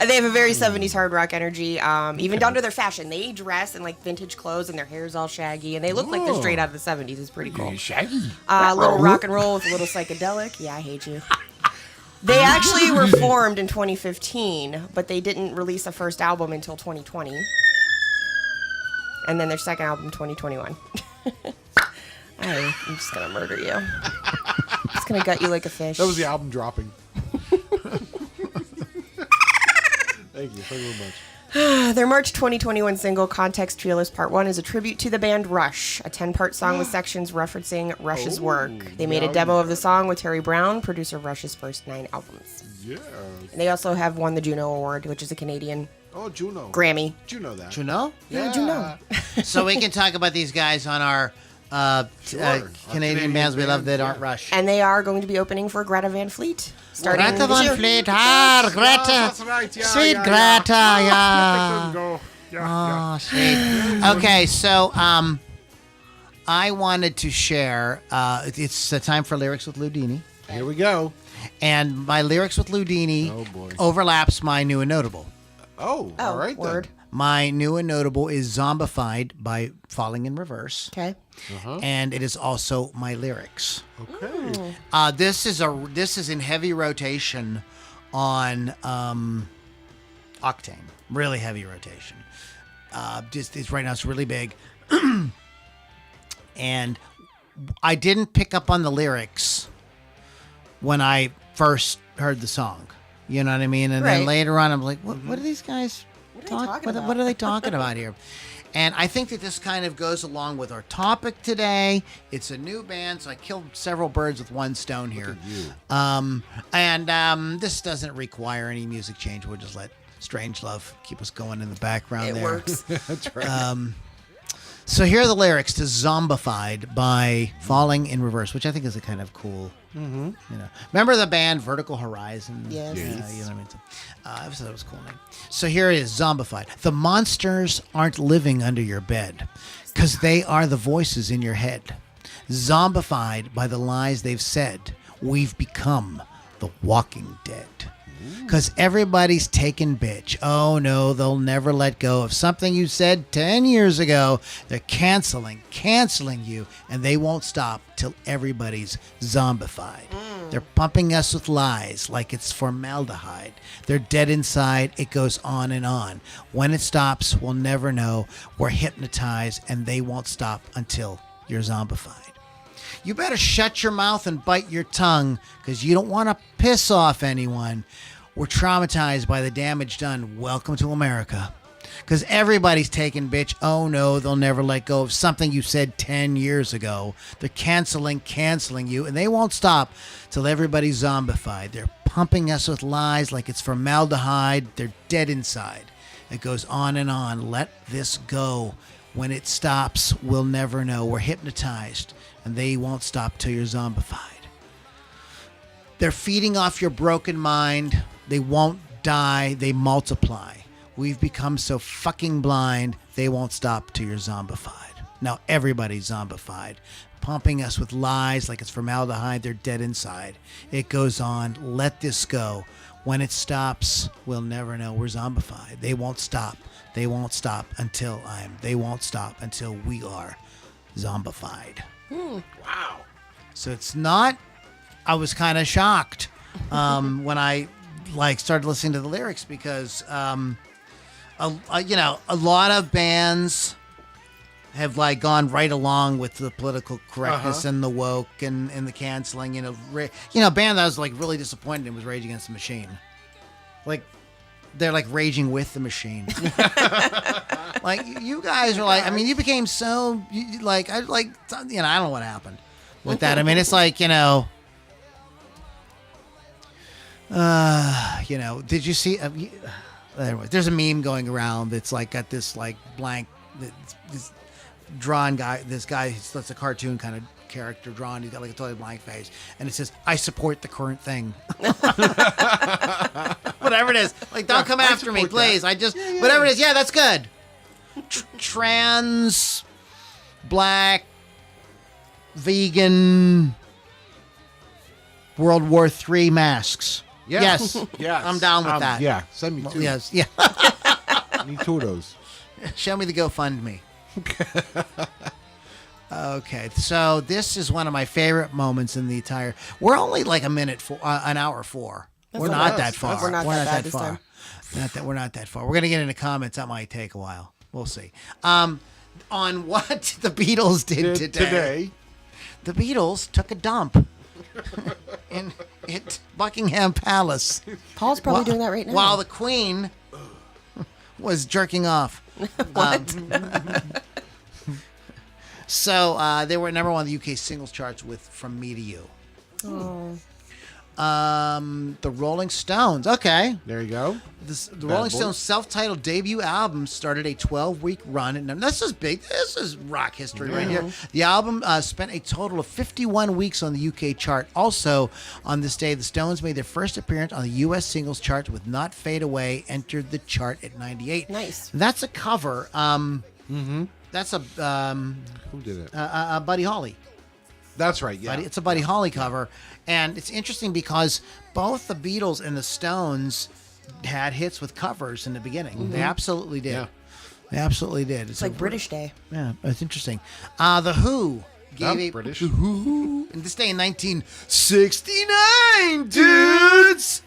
They have a very 70s hard rock energy, even down to their fashion. They dress in like vintage clothes and their hair's all shaggy, and they look like they're straight out of the 70s. It's pretty cool. Shaggy. A little rock and roll with a little psychedelic. Yeah, I hate you. They actually were formed in 2015, but they didn't release a first album until 2020. And then their second album, 2021. I'm just going to murder you. I'm just going to gut you like a fish. That was the album dropping. Thank you very much. Their March 2021 single, Context Fearless Part 1, is a tribute to the band Rush, a 10-part song with sections referencing Rush's work. They made a demo of the song with Terry Brown, producer of Rush's first 9 albums. Yeah. And they also have won the Juno Award, which is a Canadian Oh, Juno. Grammy. Did you know that? you know. Yeah, Juno. So we can talk about these guys on our Canadian Canadian bands we love that bands, aren't yeah. Rush. And they are going to be opening for Greta Van Fleet. Starting Greta this Van year. Fleet, Greta. that's right. Yeah, Sweet yeah, Greta, yeah. yeah. Go. Yeah, Oh, sweet. Okay, so I wanted to share. It's time for lyrics with Loudini, yeah. Here we go. and my lyrics with Loudini Oh, boy. overlaps my new and notable. Oh, Oh, all right word. My new and notable is Zombified by Falling in Reverse, Okay. and it is also my lyrics. then. Okay. This is in heavy rotation on Octane, really heavy rotation. Just it's right now it's really big, and I didn't pick up on the lyrics when I first heard the song. You know what I mean? And then Right. later on, I'm like, what are these guys What are they talking about? What are they talking about here? And I think that this kind of goes along with our topic today. It's a new band, so I killed several birds with one stone here. This doesn't require any music change. We'll just let Strangelove keep us going in the background It there. works. That's right. So here are the lyrics to Zombified by Falling in Reverse, which I think is a kind of cool, you know. Remember the band Vertical Horizon? Yes. You know what I mean? So, I thought it was a cool name. So here it is, Zombified. The monsters aren't living under your bed, because they are the voices in your head. Zombified by the lies they've said. We've become the walking dead. Because everybody's taking bitch. Oh no, they'll never let go of something you said 10 years ago. They're canceling you, and they won't stop till everybody's zombified. They're pumping us with lies like it's formaldehyde. They're dead inside. It goes on and on. When it stops, we'll never know. We're hypnotized, and they won't stop until you're zombified. You better shut your mouth and bite your tongue, because you don't want to piss off anyone. We're traumatized by the damage done. Welcome to America. Because everybody's taking bitch. Oh no, they'll never let go of something you said 10 years ago. They're canceling you, and they won't stop till everybody's zombified. They're pumping us with lies like it's formaldehyde. They're dead inside. It goes on and on. Let this go. When it stops, we'll never know. We're hypnotized, and they won't stop till you're zombified. They're feeding off your broken mind. They won't die. They multiply. We've become so fucking blind, they won't stop till you're zombified. Now everybody's zombified. Pumping us with lies like it's formaldehyde. They're dead inside. It goes on. Let this go. When it stops, we'll never know. We're zombified. They won't stop. They won't stop until They won't stop until we are zombified. Wow. So it's not. I was kind of shocked when I started listening to the lyrics, because a lot of bands have gone right along with the political correctness and the woke and the canceling. A band that I was really disappointed in was Rage Against the Machine. They're raging with the machine. You guys are you became so I don't know what happened with that. I mean, it's did you see? There's a meme going around that's got this blank, this drawn guy. This guy, that's a cartoon kind of character drawn. He's got a totally blank face, and it says, "I support the current thing." Whatever it is, don't come after me, please. Whatever it is, that's good. Trans, black, vegan, World War III masks. Yes. Yes. I'm down with that. Yeah. Send me two. Yes. Yeah. Need two of those. Show me the GoFundMe. Okay. So this is one of my favorite moments in the entire. We're only an hour 4. We're not that far. We're not that far. We're not that far. We're gonna get into comments. That might take a while. We'll see. On what the Beatles did today. The Beatles took a dump in Buckingham Palace. Paul's probably doing that right now. While the Queen was jerking off. What? So they were number 1 on the UK singles charts with "From Me to You." Oh. The Rolling Stones. Okay. There you go. The Rolling Stones' self-titled debut album started a 12-week run. And this is big. This is rock history right here. The album spent a total of 51 weeks on the UK chart. Also, on this day, the Stones made their first appearance on the US singles chart with "Not Fade Away" entered the chart at 98. Nice. That's a cover. That's a Who did it? Buddy Holly. That's right. Yeah. It's a Buddy Holly cover. And it's interesting because both the Beatles and the Stones had hits with covers in the beginning. They absolutely did. Yeah. They absolutely did. It's like British Day. Yeah, it's interesting. The Who gave a British. Who in this day in 1969, dudes.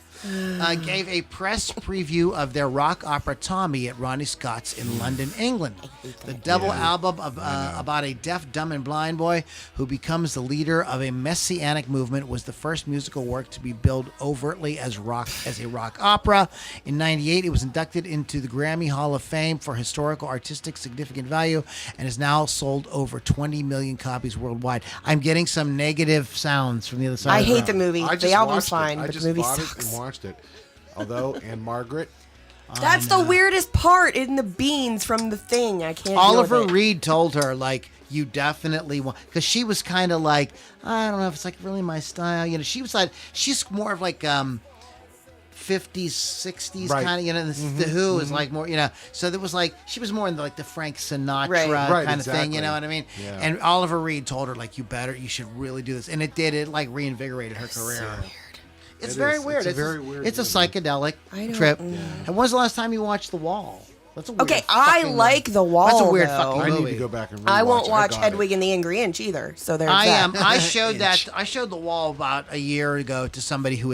Gave a press preview of their rock opera Tommy at Ronnie Scott's in London, England. The double album about a deaf, dumb, and blind boy who becomes the leader of a messianic movement was the first musical work to be billed overtly as a rock opera. In '98, it was inducted into the Grammy Hall of Fame for historical artistic significant value and has now sold over 20 million copies worldwide. I'm getting some negative sounds from the other side. I of hate the movie. I just The album's watched fine, it. but the movie bought sucks. it and watched it. Although, and Margaret. That's the weirdest part in the beans from the thing. I can't. Oliver deal with it. Reed told her, you definitely want, because she was kind of I don't know if it's really my style. She was she's more of 50s, 60s Right. kind of, the Who is more, so there was she was more in the Frank Sinatra Right. Right, kind of thing, you exactly. know what I mean? Yeah. And Oliver Reed told her, you should really do this. And it did, it reinvigorated her career. It's It very is. weird. It's a very weird It's a movie. psychedelic I don't- trip. yeah. And when's the last time you watched The Wall? That's a weird Okay, I fucking like movie. The Wall, That's a weird though. fucking I movie. need to go back and rewatch. I won't watch got Hedwig it. and the Angry Inch either. So there's I that. I showed that. I showed The Wall about a year ago to somebody who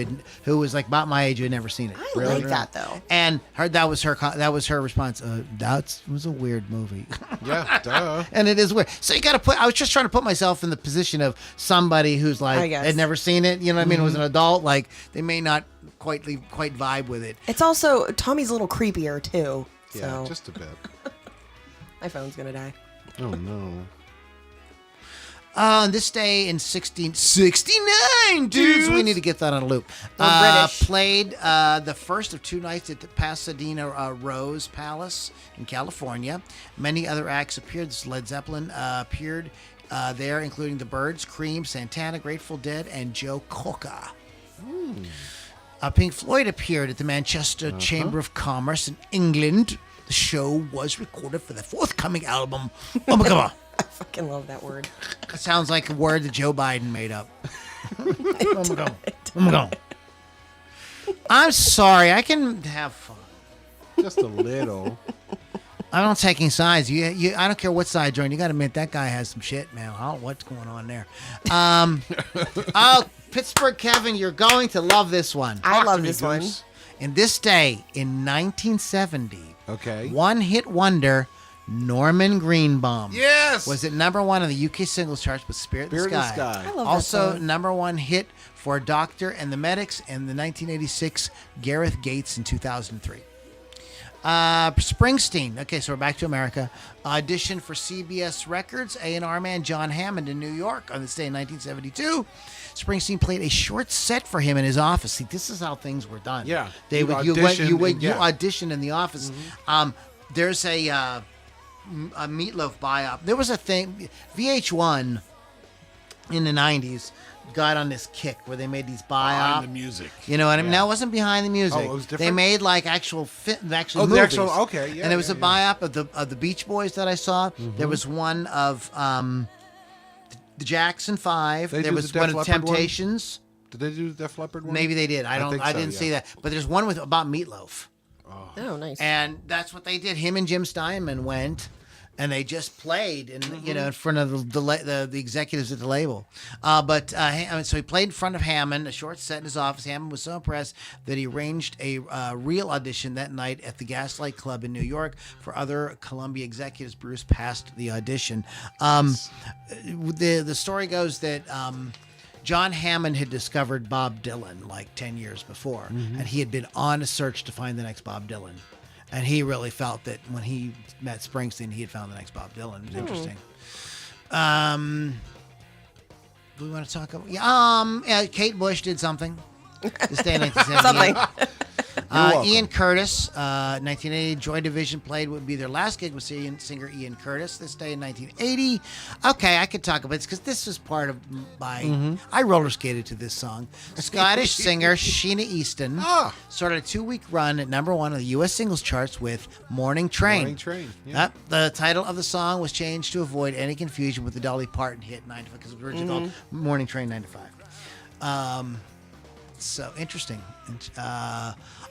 was like about my age who had never seen it. I like that though. And that was her response. That was a weird movie. Yeah, duh. And it is weird. So you got to put. I was just trying to put myself in the position of somebody who's I like guess. had never seen it. You know what I mean? Was an adult. Like they may not quite vibe with it. It's also Tommy's a little creepier too. Yeah, So just a bit. my phone's gonna die. Oh no. On this day in 1669, dudes, we need to get that on a loop. We're British. Played the first of two nights at the Pasadena Rose Palace in California. Many other acts appeared. Led Zeppelin appeared there, including the Byrds, Cream, Santana, Grateful Dead, and Joe Cocker. Pink Floyd appeared at the Manchester Chamber of Commerce in England. The show was recorded for the forthcoming album. Oh my God. I fucking love that word. That sounds like a word that Joe Biden made up. Oh my God. Oh my God. I'm sorry. I can have fun. Just a little. I'm not taking sides. I don't care what side you're on. You got to admit that guy has some shit, man. I don't know what's going on there. Pittsburgh Kevin, you're going to love this one. I Talk love to me, this one. Goose. In this day, in 1970, Okay. one-hit wonder Norman Greenbaum Yes. was at number one on the UK singles charts with Spirit in the Spirit in the Sky. Sky. I love Also, that song. number one hit for Doctor and the Medics and the 1986 Gareth Gates in 2003. Springsteen. Okay, so we're back to America. Auditioned for CBS Records, A&R man John Hammond in New York on this day in 1972. Springsteen played a short set for him in his office. See, this is how things were done. Yeah. They You would auditioned you and- yeah. auditioned in the office. There's a Meatloaf biop. There was a thing, VH1 in the 90s got on this kick where they made these biop. the music. You know what I mean? Yeah. That wasn't behind the music. Oh, it was They different? made like actual Oh, movies. the actual. Okay. Yeah. And it was yeah, a yeah. biop of the Beach Boys that I saw. There was one of the Jackson 5. They There do was the one Def of Leppard one? Temptations. Did they do the Def Leppard one? Maybe they did. I think so, didn't yeah. see that. But there's one about Meatloaf. Oh, nice. And that's what they did. Him and Jim Steinman went, and they just played, in front of the executives at the label. So he played in front of Hammond, a short set in his office. Hammond was so impressed that he arranged a real audition that night at the Gaslight Club in New York for other Columbia executives. Bruce passed the audition. The story goes that. John Hammond had discovered Bob Dylan like 10 years before, and he had been on a search to find the next Bob Dylan. And he really felt that when he met Springsteen, he had found the next Bob Dylan. It was interesting. Do we want to talk about? Yeah, Kate Bush did something. This day in 1978. Something. welcome. Ian Curtis, 1980. Joy Division played would be their last gig with singer Ian Curtis. This day in 1980. Okay, I could talk about this because this was part of my. I roller skated to this song. Scottish singer Sheena Easton started a 2-week run at number one on the U.S. singles charts with "Morning Train." Morning Train, yeah. The title of the song was changed to avoid any confusion with the Dolly Parton hit "95" because it was originally called "Morning Train '95." So interesting.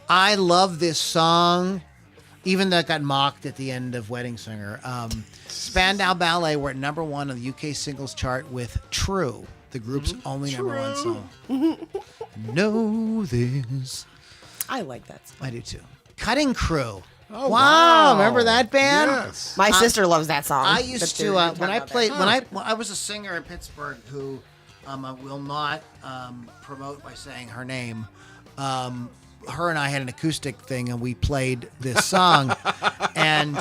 I love this song, even though it got mocked at the end of Wedding Singer. Spandau Ballet were at number one on the UK singles chart with "True," the group's only number one song. Know this. I like that song. I do too. Cutting Crew. Oh, wow. wow. Remember that band? Yes. My sister loves that song. I used But to you're when talking I about played that. when I was a singer in Pittsburgh who I will not promote by saying her name. Her and I had an acoustic thing, and we played this song, and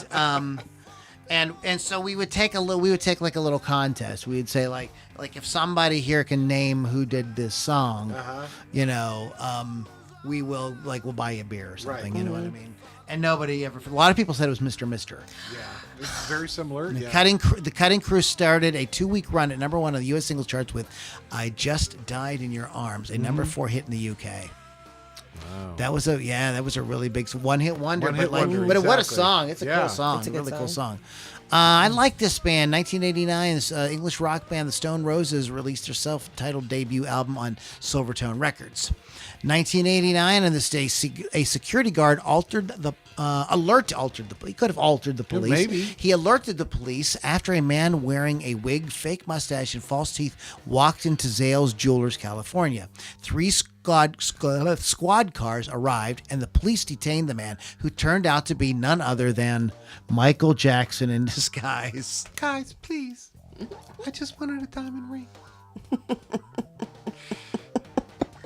so we would take like a little contest. We would say like if somebody here can name who did this song, we'll buy you a beer or something. Right. You know what I mean? And nobody ever. A lot of people said it was Mr. Mister. Yeah. It's very similar. Yeah. The Cutting Crew started a 2-week run at number one on the U.S. singles charts with "I Just Died in Your Arms," a number 4 hit in the UK. Wow. That was a really big one-hit wonder. One-hit but wonder, what a exactly. song! It's a Yeah. cool song. It's a good really cool song. I like this band. 1989's English rock band The Stone Roses released their self-titled debut album on Silvertone Records. 1989, on this day, a security guard altered the he could have altered the police. Maybe. He alerted the police after a man wearing a wig, fake mustache, and false teeth walked into Zales Jewelers, California. 3 squad cars arrived, and the police detained the man, who turned out to be none other than Michael Jackson in disguise. Guys, please. I just wanted a diamond ring.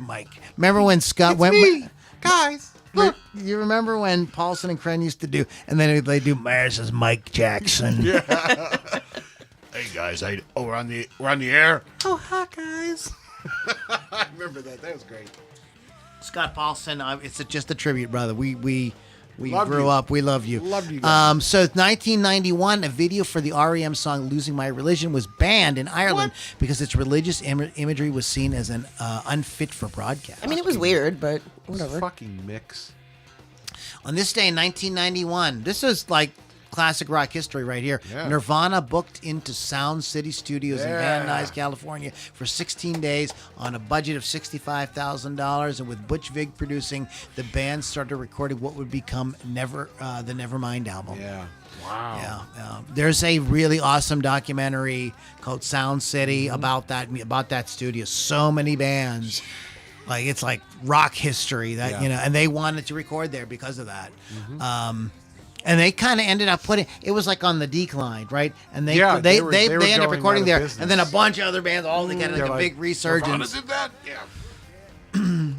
Mike, remember when Scott It's went? me. Guys, look. You remember when Paulson and Kren used to do, and then they do, "This is Mike Jackson." Hey guys, we're on the air. Oh, hi guys. I remember that. That was great. Scott Paulson, it's just a tribute, brother. We Love grew you. up. We love you. Love you guys. So 1991, a video for the REM song "Losing My Religion" was banned in Ireland because its religious imagery was seen as an unfit for broadcast. I mean, it was weird, but whatever. Fucking mix. On this day in 1991, this is like classic rock history right here. Yeah. Nirvana booked into Sound City Studios in Van Yeah. Nuys, California for 16 days on a budget of $65,000. And with Butch Vig producing, the band started recording what would become the Nevermind album. Yeah. Wow. Yeah. There's a really awesome documentary called Sound City about that studio. So many bands. Like, it's like rock history that, Yeah. and they wanted to record there because of that. And they kind of ended up it was like on the decline, right? And they Yeah, they they were ended up going recording out of there, business. and then a bunch of other bands all together, like a big resurgence. Nirvana did that? Yeah.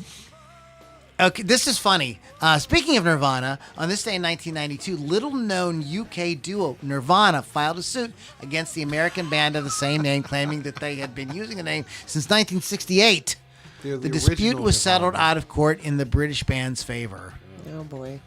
Okay, this is funny. Speaking of Nirvana, on this day in 1992, little-known UK duo Nirvana filed a suit against the American band of the same name, claiming that they had been using the name since 1968. They're The the dispute original was settled Nirvana. out of court in the British band's favor. Oh boy.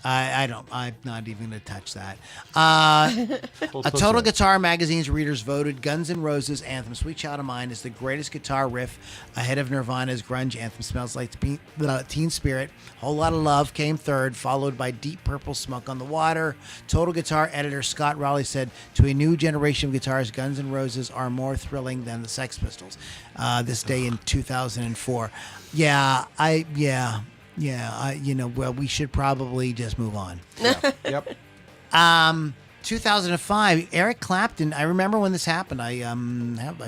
I'm not even going to touch that. A Total Guitar Magazine's readers voted Guns N' Roses' anthem "Sweet Child of Mine" as the greatest guitar riff, ahead of Nirvana's grunge anthem "Smells Like Teen Spirit." "Whole Lot of Love" came third, followed by Deep Purple's "Smoke on the Water." Total Guitar editor Scott Rowley said, "To a new generation of guitarists, Guns N' Roses are more thrilling than the Sex Pistols." This day in 2004. Well, we should probably just move on. Yep. 2005, Eric Clapton. I remember when this happened. I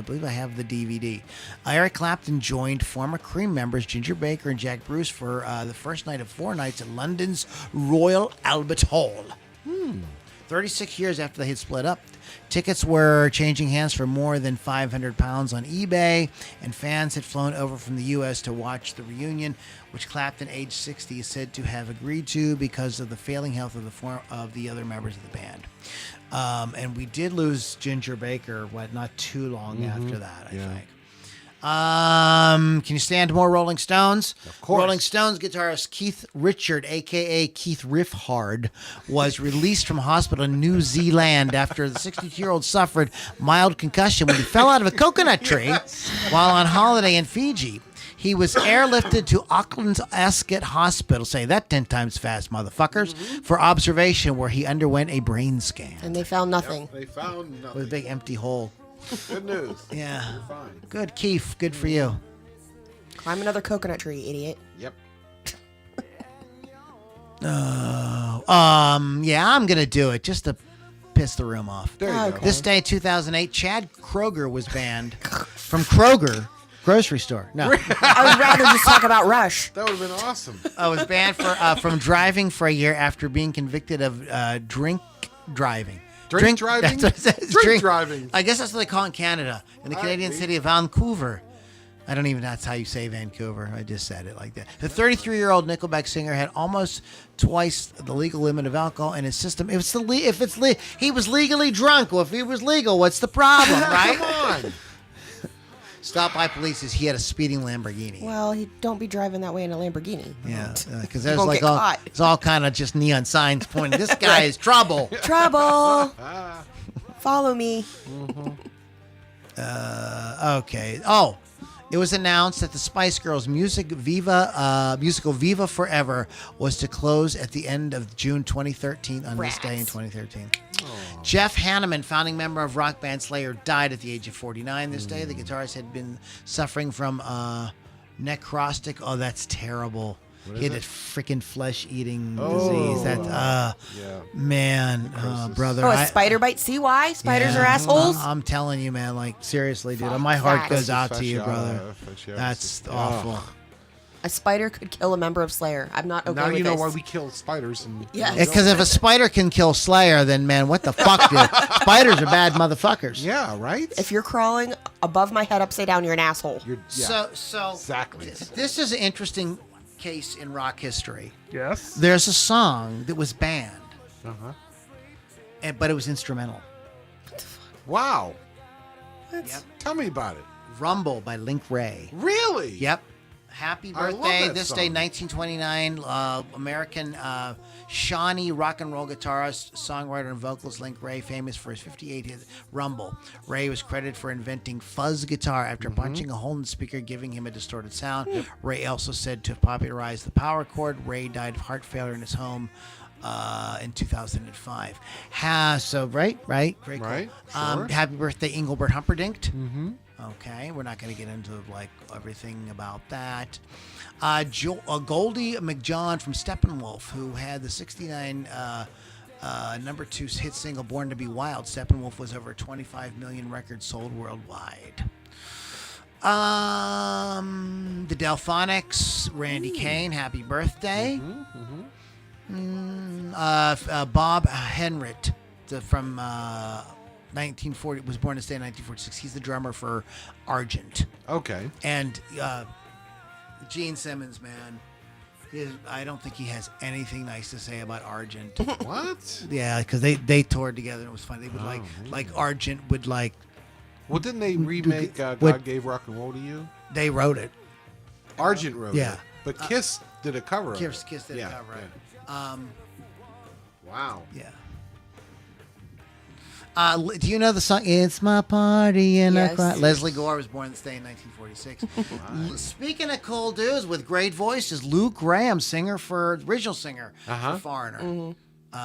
believe I have the DVD. Eric Clapton joined former Cream members Ginger Baker and Jack Bruce for the first night of 4 nights at London's Royal Albert Hall. 36 years after they had split up. Tickets were changing hands for more than £500 on eBay, and fans had flown over from the U.S. to watch the reunion, which Clapton, age 60, is said to have agreed to because of the failing health of the other members of the band. And we did lose Ginger Baker, not too long after that, I think. Can you stand more Rolling Stones? Of course. Rolling Stones guitarist Keith Richard, a.k.a. Keith Riffhard, was released from hospital in New Zealand after the 62-year-old suffered mild concussion when he fell out of a coconut tree while on holiday in Fiji. He was airlifted to Auckland's Ascot Hospital, say that 10 times fast, motherfuckers, for observation, where he underwent a brain scan And they found nothing. They found with a nothing. big empty hole. Good news. Yeah. You're fine. Good, Keith. Good for you. Climb another coconut tree, idiot. Yep. Yeah, I'm gonna do it just to piss the room off. There you Okay. go. This day, 2008, Chad Kroger was banned from Kroger grocery store. No, I would rather just talk about Rush. That would have been awesome. I was banned from driving for a year after being convicted of drink driving. Drink driving? That's what it says. Drink driving. I guess that's what they call it in Canada, in the Canadian city of Vancouver. I don't even know that's how you say Vancouver. I just said it like that. The 33-year-old Nickelback singer had almost twice the legal limit of alcohol in his system. He was legally drunk. Well, if he was legal, what's the problem, right? Come on. Stopped by police as he had a speeding Lamborghini. Well, you don't be driving that way in a Lamborghini. Yeah, because You there's won't like get all, caught. it's all kind of just neon signs pointing. This guy is trouble. Trouble. Follow me. Okay. Oh, It was announced that the Spice Girls musical Viva Forever was to close at the end of June 2013 on this day in 2013. Jeff Hanneman, founding member of rock band Slayer, died at the age of 49 this day. The guitarist had been suffering from necrostic. Oh, that's terrible. He had a freaking flesh-eating disease. That, man, brother. Oh, a spider bite. See why? Spiders are assholes. I'm telling you, man. Like, seriously, dude. My heart goes out to you, brother. That's awful. A spider could kill a member of Slayer. I'm not okay Now with you know this. why we kill spiders. Yes. Because if a spider can kill Slayer, then, man, what the fuck, dude? Spiders are bad motherfuckers. Yeah, right? If you're crawling above my head upside down, you're an asshole. So exactly. This is an interesting case in rock history. Yes. There's a song that was banned, Uh-huh. but it was instrumental. Wow. Yep. Tell me about it. Rumble by Link Ray. Really? Yep. Happy I love birthday. that This song. day, 1929, American Shawnee rock and roll guitarist, songwriter, and vocalist Link Ray, famous for his 58 hit Rumble. Ray was credited for inventing fuzz guitar after punching a hole in the speaker, giving him a distorted sound. Ray also said to popularize the power chord. Ray died of heart failure in his home in 2005. Very cool. Right, sure. Happy birthday, Engelbert Humperdinck. Okay, we're not going to get into like everything about that. Goldie McJohn from Steppenwolf, who had the '69 number 2 hit single "Born to Be Wild." Steppenwolf was over 25 million records sold worldwide. The Delphonics, Randy Kane, happy birthday. Bob Henrit from 1940 was born this day in 1946. He's the drummer for Argent. Okay. And Gene Simmons, man, I don't think he has anything nice to say about Argent. What? Yeah, because they toured together and it was fun. They would like Argent would like. Well, didn't they remake God Gave Rock and Roll to You? They wrote it. Argent wrote Yeah. it. But Kiss did a cover of it. Kiss did a cover of it. Wow. Yeah. Do you know the song "It's My Party" in a Crowd? Leslie Gore was born this day in 1946. Speaking of cool dudes with great voices, Lou Graham, original singer for Foreigner,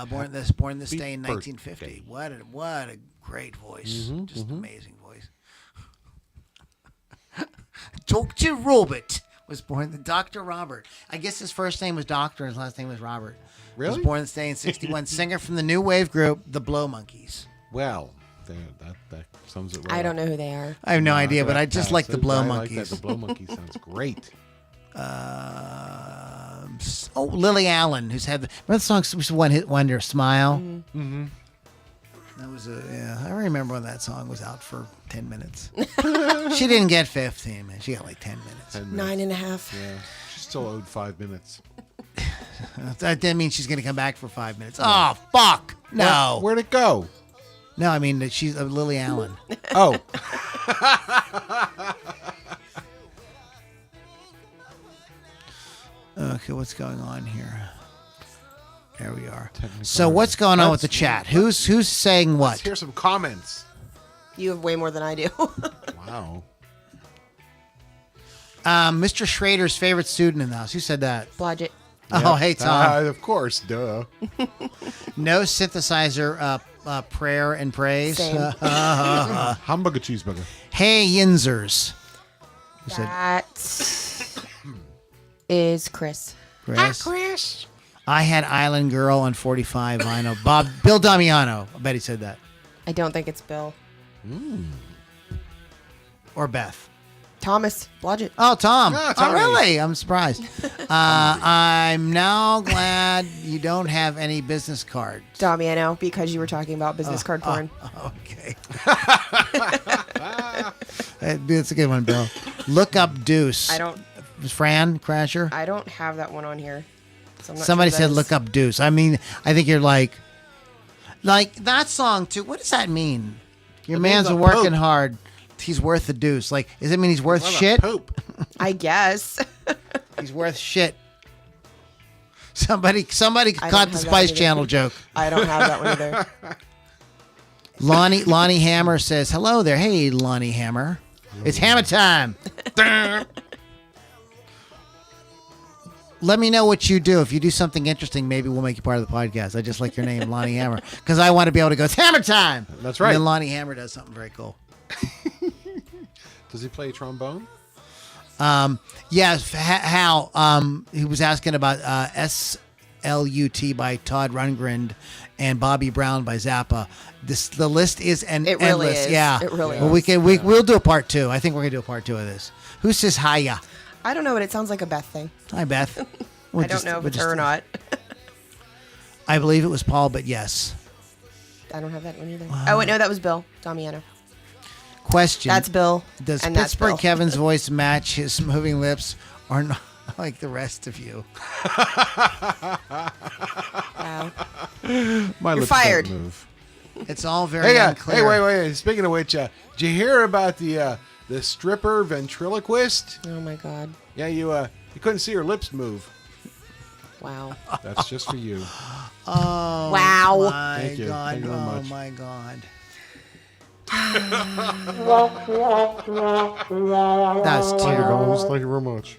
born this day in 1950. What a great voice, just amazing voice. Dr. Robert was born. Dr. Robert. I guess his first name was Doctor, and his last name was Robert. Really? Was born this day in 1961. Singer from the new wave group, the Blow Monkeys. Well, that sums it right I don't up. know who they are. I have no idea, but I just like the Blow I Monkeys. like that. The Blow Monkeys sounds great. Lily Allen, who's had remember the song was One Hit Wonder, "Smile." Mm-hmm. That was I remember when that song was out for 10 minutes. She didn't get 15, man. She got like 10 minutes. 10 minutes. 9.5. Yeah. She still owed 5 minutes. That didn't mean she's going to come back for 5 minutes. Oh, fuck. No. Where'd it go? No, I mean, she's Lily Allen. Oh. Okay, what's going on here? There we are. So what's going on with the chat? Who's saying what? Let's hear some comments. You have way more than I do. Wow. Mr. Schrader's favorite student in the house. Who said that? Blodgett. Oh, hey, Tom. Of course, duh. No synthesizer prayer and praise. Same. Hamburger cheeseburger. Hey, Yinzers. Who said That is Chris. Chris? Chris. I had Island Girl on 45 vinyl. Bill Damiano. I bet he said that. I don't think it's Bill. Or Beth. Thomas Blodgett. Oh, Tom. Yeah, Oh, Tommy. really? I'm surprised. I'm now glad you don't have any business cards. Damiano, because you were talking about business card porn. Okay. That's a good one, Bill. Look up Deuce. Fran Crasher? I don't have that one on here. So I'm not Somebody sure said that look is- up Deuce. I mean, I think you're like that song too. What does that mean? Your It man's means a working poop. hard. He's worth a deuce. Like, does it mean he's worth What a shit? poop. I guess. He's worth shit. Somebody I caught don't the have that Spice either. Channel joke. I don't have that one either. Lonnie Hammer says, hello there. Hey, Lonnie Hammer. It's hammer time. Let me know what you do. If you do something interesting, maybe we'll make you part of the podcast. I just like your name, Lonnie Hammer, because I want to be able to go, it's Hammer time. That's right. And then Lonnie Hammer does something very cool. Does he play trombone? Yes, Hal. He was asking about SLUT by Todd Rundgren and Bobby Brown by Zappa. The list is It really endless. is. Yeah, It really well, is. We'll do a part 2. I think we're gonna do a part 2 of this. Who says hiya? I don't know, but it sounds like a Beth thing. Hi, Beth. I don't know if it's her or not. I believe it was Paul, but yes. I don't have that one either. Oh, wait, no, that was Bill Damiano. Question. That's Bill. Does and that's Pittsburgh Bill. Kevin's voice match his moving lips or not like the rest of you? Wow. My lips fired. don't move. It's all very Hey, unclear. wait. Speaking of which, did you hear about the stripper ventriloquist? Oh, my God. Yeah, you couldn't see her lips move. Wow. That's just for you. Oh, Wow. my Thank you. God. Thank you very Oh, much. my God. That's terrible. Thank you very much.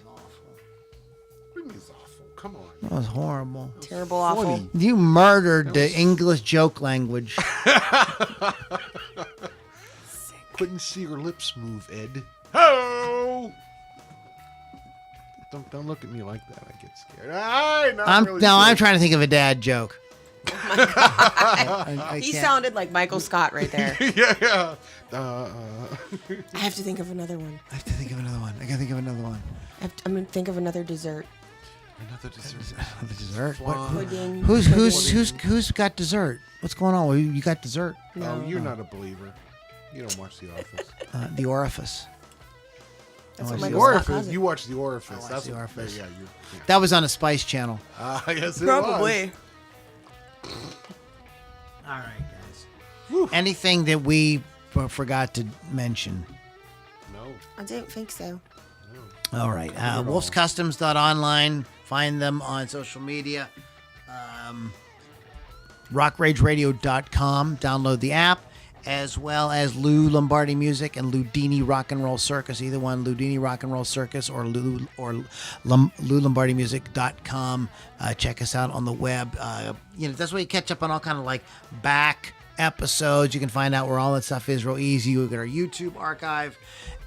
Come on. That was horrible. Terrible, awful. You murdered the English joke language. Couldn't see her lips move, Ed. Oh! Don't look at me like that. I get scared. I'm trying to think of a dad joke. I He can't. sounded like Michael Scott right there. Yeah. I have to think of another one. I have to think of another one. I gotta think of another one. I'm going to think of another dessert. Another dessert. The dessert. Pudding. Who's got dessert? What's going on? You got dessert? No. Oh, you're not a believer. You don't watch The Office. The orifice. That's what The Michael Scott Orifice. calls it. You watch The Orifice. watch That's The what- Orifice. Yeah. That was on a Spice Channel. Yes, it Probably. was. All right, guys. Anything that we forgot to mention? No. I don't think so. All right. Wolfscustoms.online. Find them on social media. RockRageRadio.com. Download the app, as well as Lou Lombardi Music and Loudini Rock and Roll Circus. Either one, Loudini Rock and Roll Circus or LouLombardiMusic.com. Check us out on the web. That's where you catch up on all kind of like back episodes. You can find out where all that stuff is real easy. You get our YouTube archive,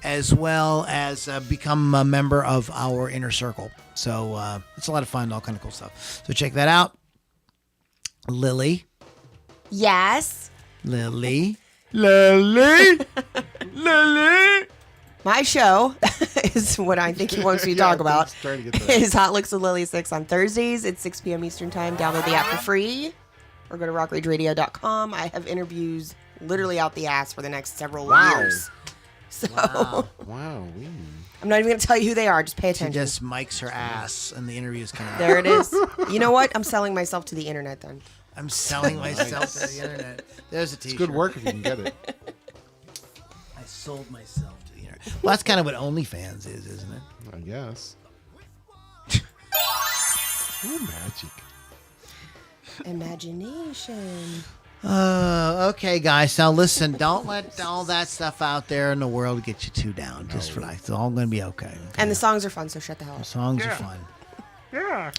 as well as become a member of our inner circle. So it's a lot of fun, all kind of cool stuff. So check that out. Lily. Yes. Lily. My show is what I think he wants me to talk about. Trying to get that. Is Hot Licks with Lily 6 on Thursdays at 6 p.m. Eastern Time. Download the app for free or go to rockrageradio.com. I have interviews literally out the ass for the next several years. So Wow. I'm not even going to tell you who they are. Just pay She attention. just mics her ass and the interview's coming out. There it is. You know what? I'm selling myself to the internet then. I'm selling myself to the internet. There's a t-shirt. It's good work if you can get it. I sold myself to the internet. Well, that's kind of what OnlyFans is, isn't it? I guess. Ooh, magic. Imagination. Okay, guys. Now listen, don't let all that stuff out there in the world get you too down. Just relax. It's all going to be okay. And the songs are fun, so shut the hell up. Songs are fun. Yeah.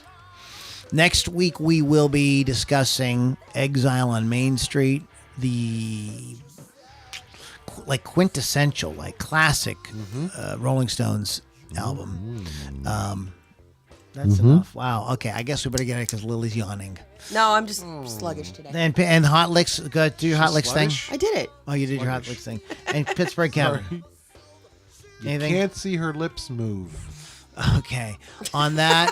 Next week we will be discussing Exile on Main Street, the like quintessential, like classic Rolling Stones album. That's enough. Wow. Okay, I guess we better get it because Lily's yawning. No, I'm just sluggish today. And Hot Licks, go do your Hot Licks thing. I did it. Oh, you did your Hot Licks thing. And Pittsburgh Kevin. Sorry. You Anything? can't see her lips move. Okay. On that,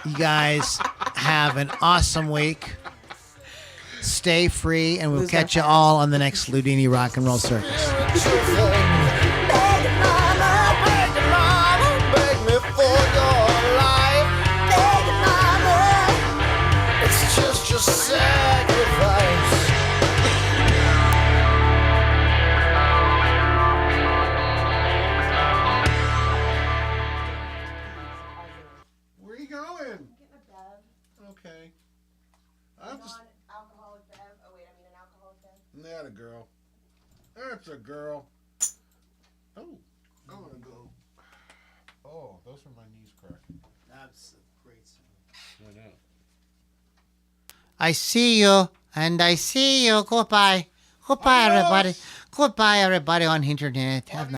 you guys have an awesome week. Stay free, and we'll Lose catch their you all on the next Loudini Rock and Roll Circus. Where are you going? Okay. I'm just. Alcoholic Bev. Oh, wait, I mean an alcoholic Bev. That a girl. That's a girl. Oh. I'm gonna go. Oh, those are my knees cracking. That's a great song. I know. I see you, and I see you. Goodbye. Goodbye, everybody. Goodbye, everybody on internet. Have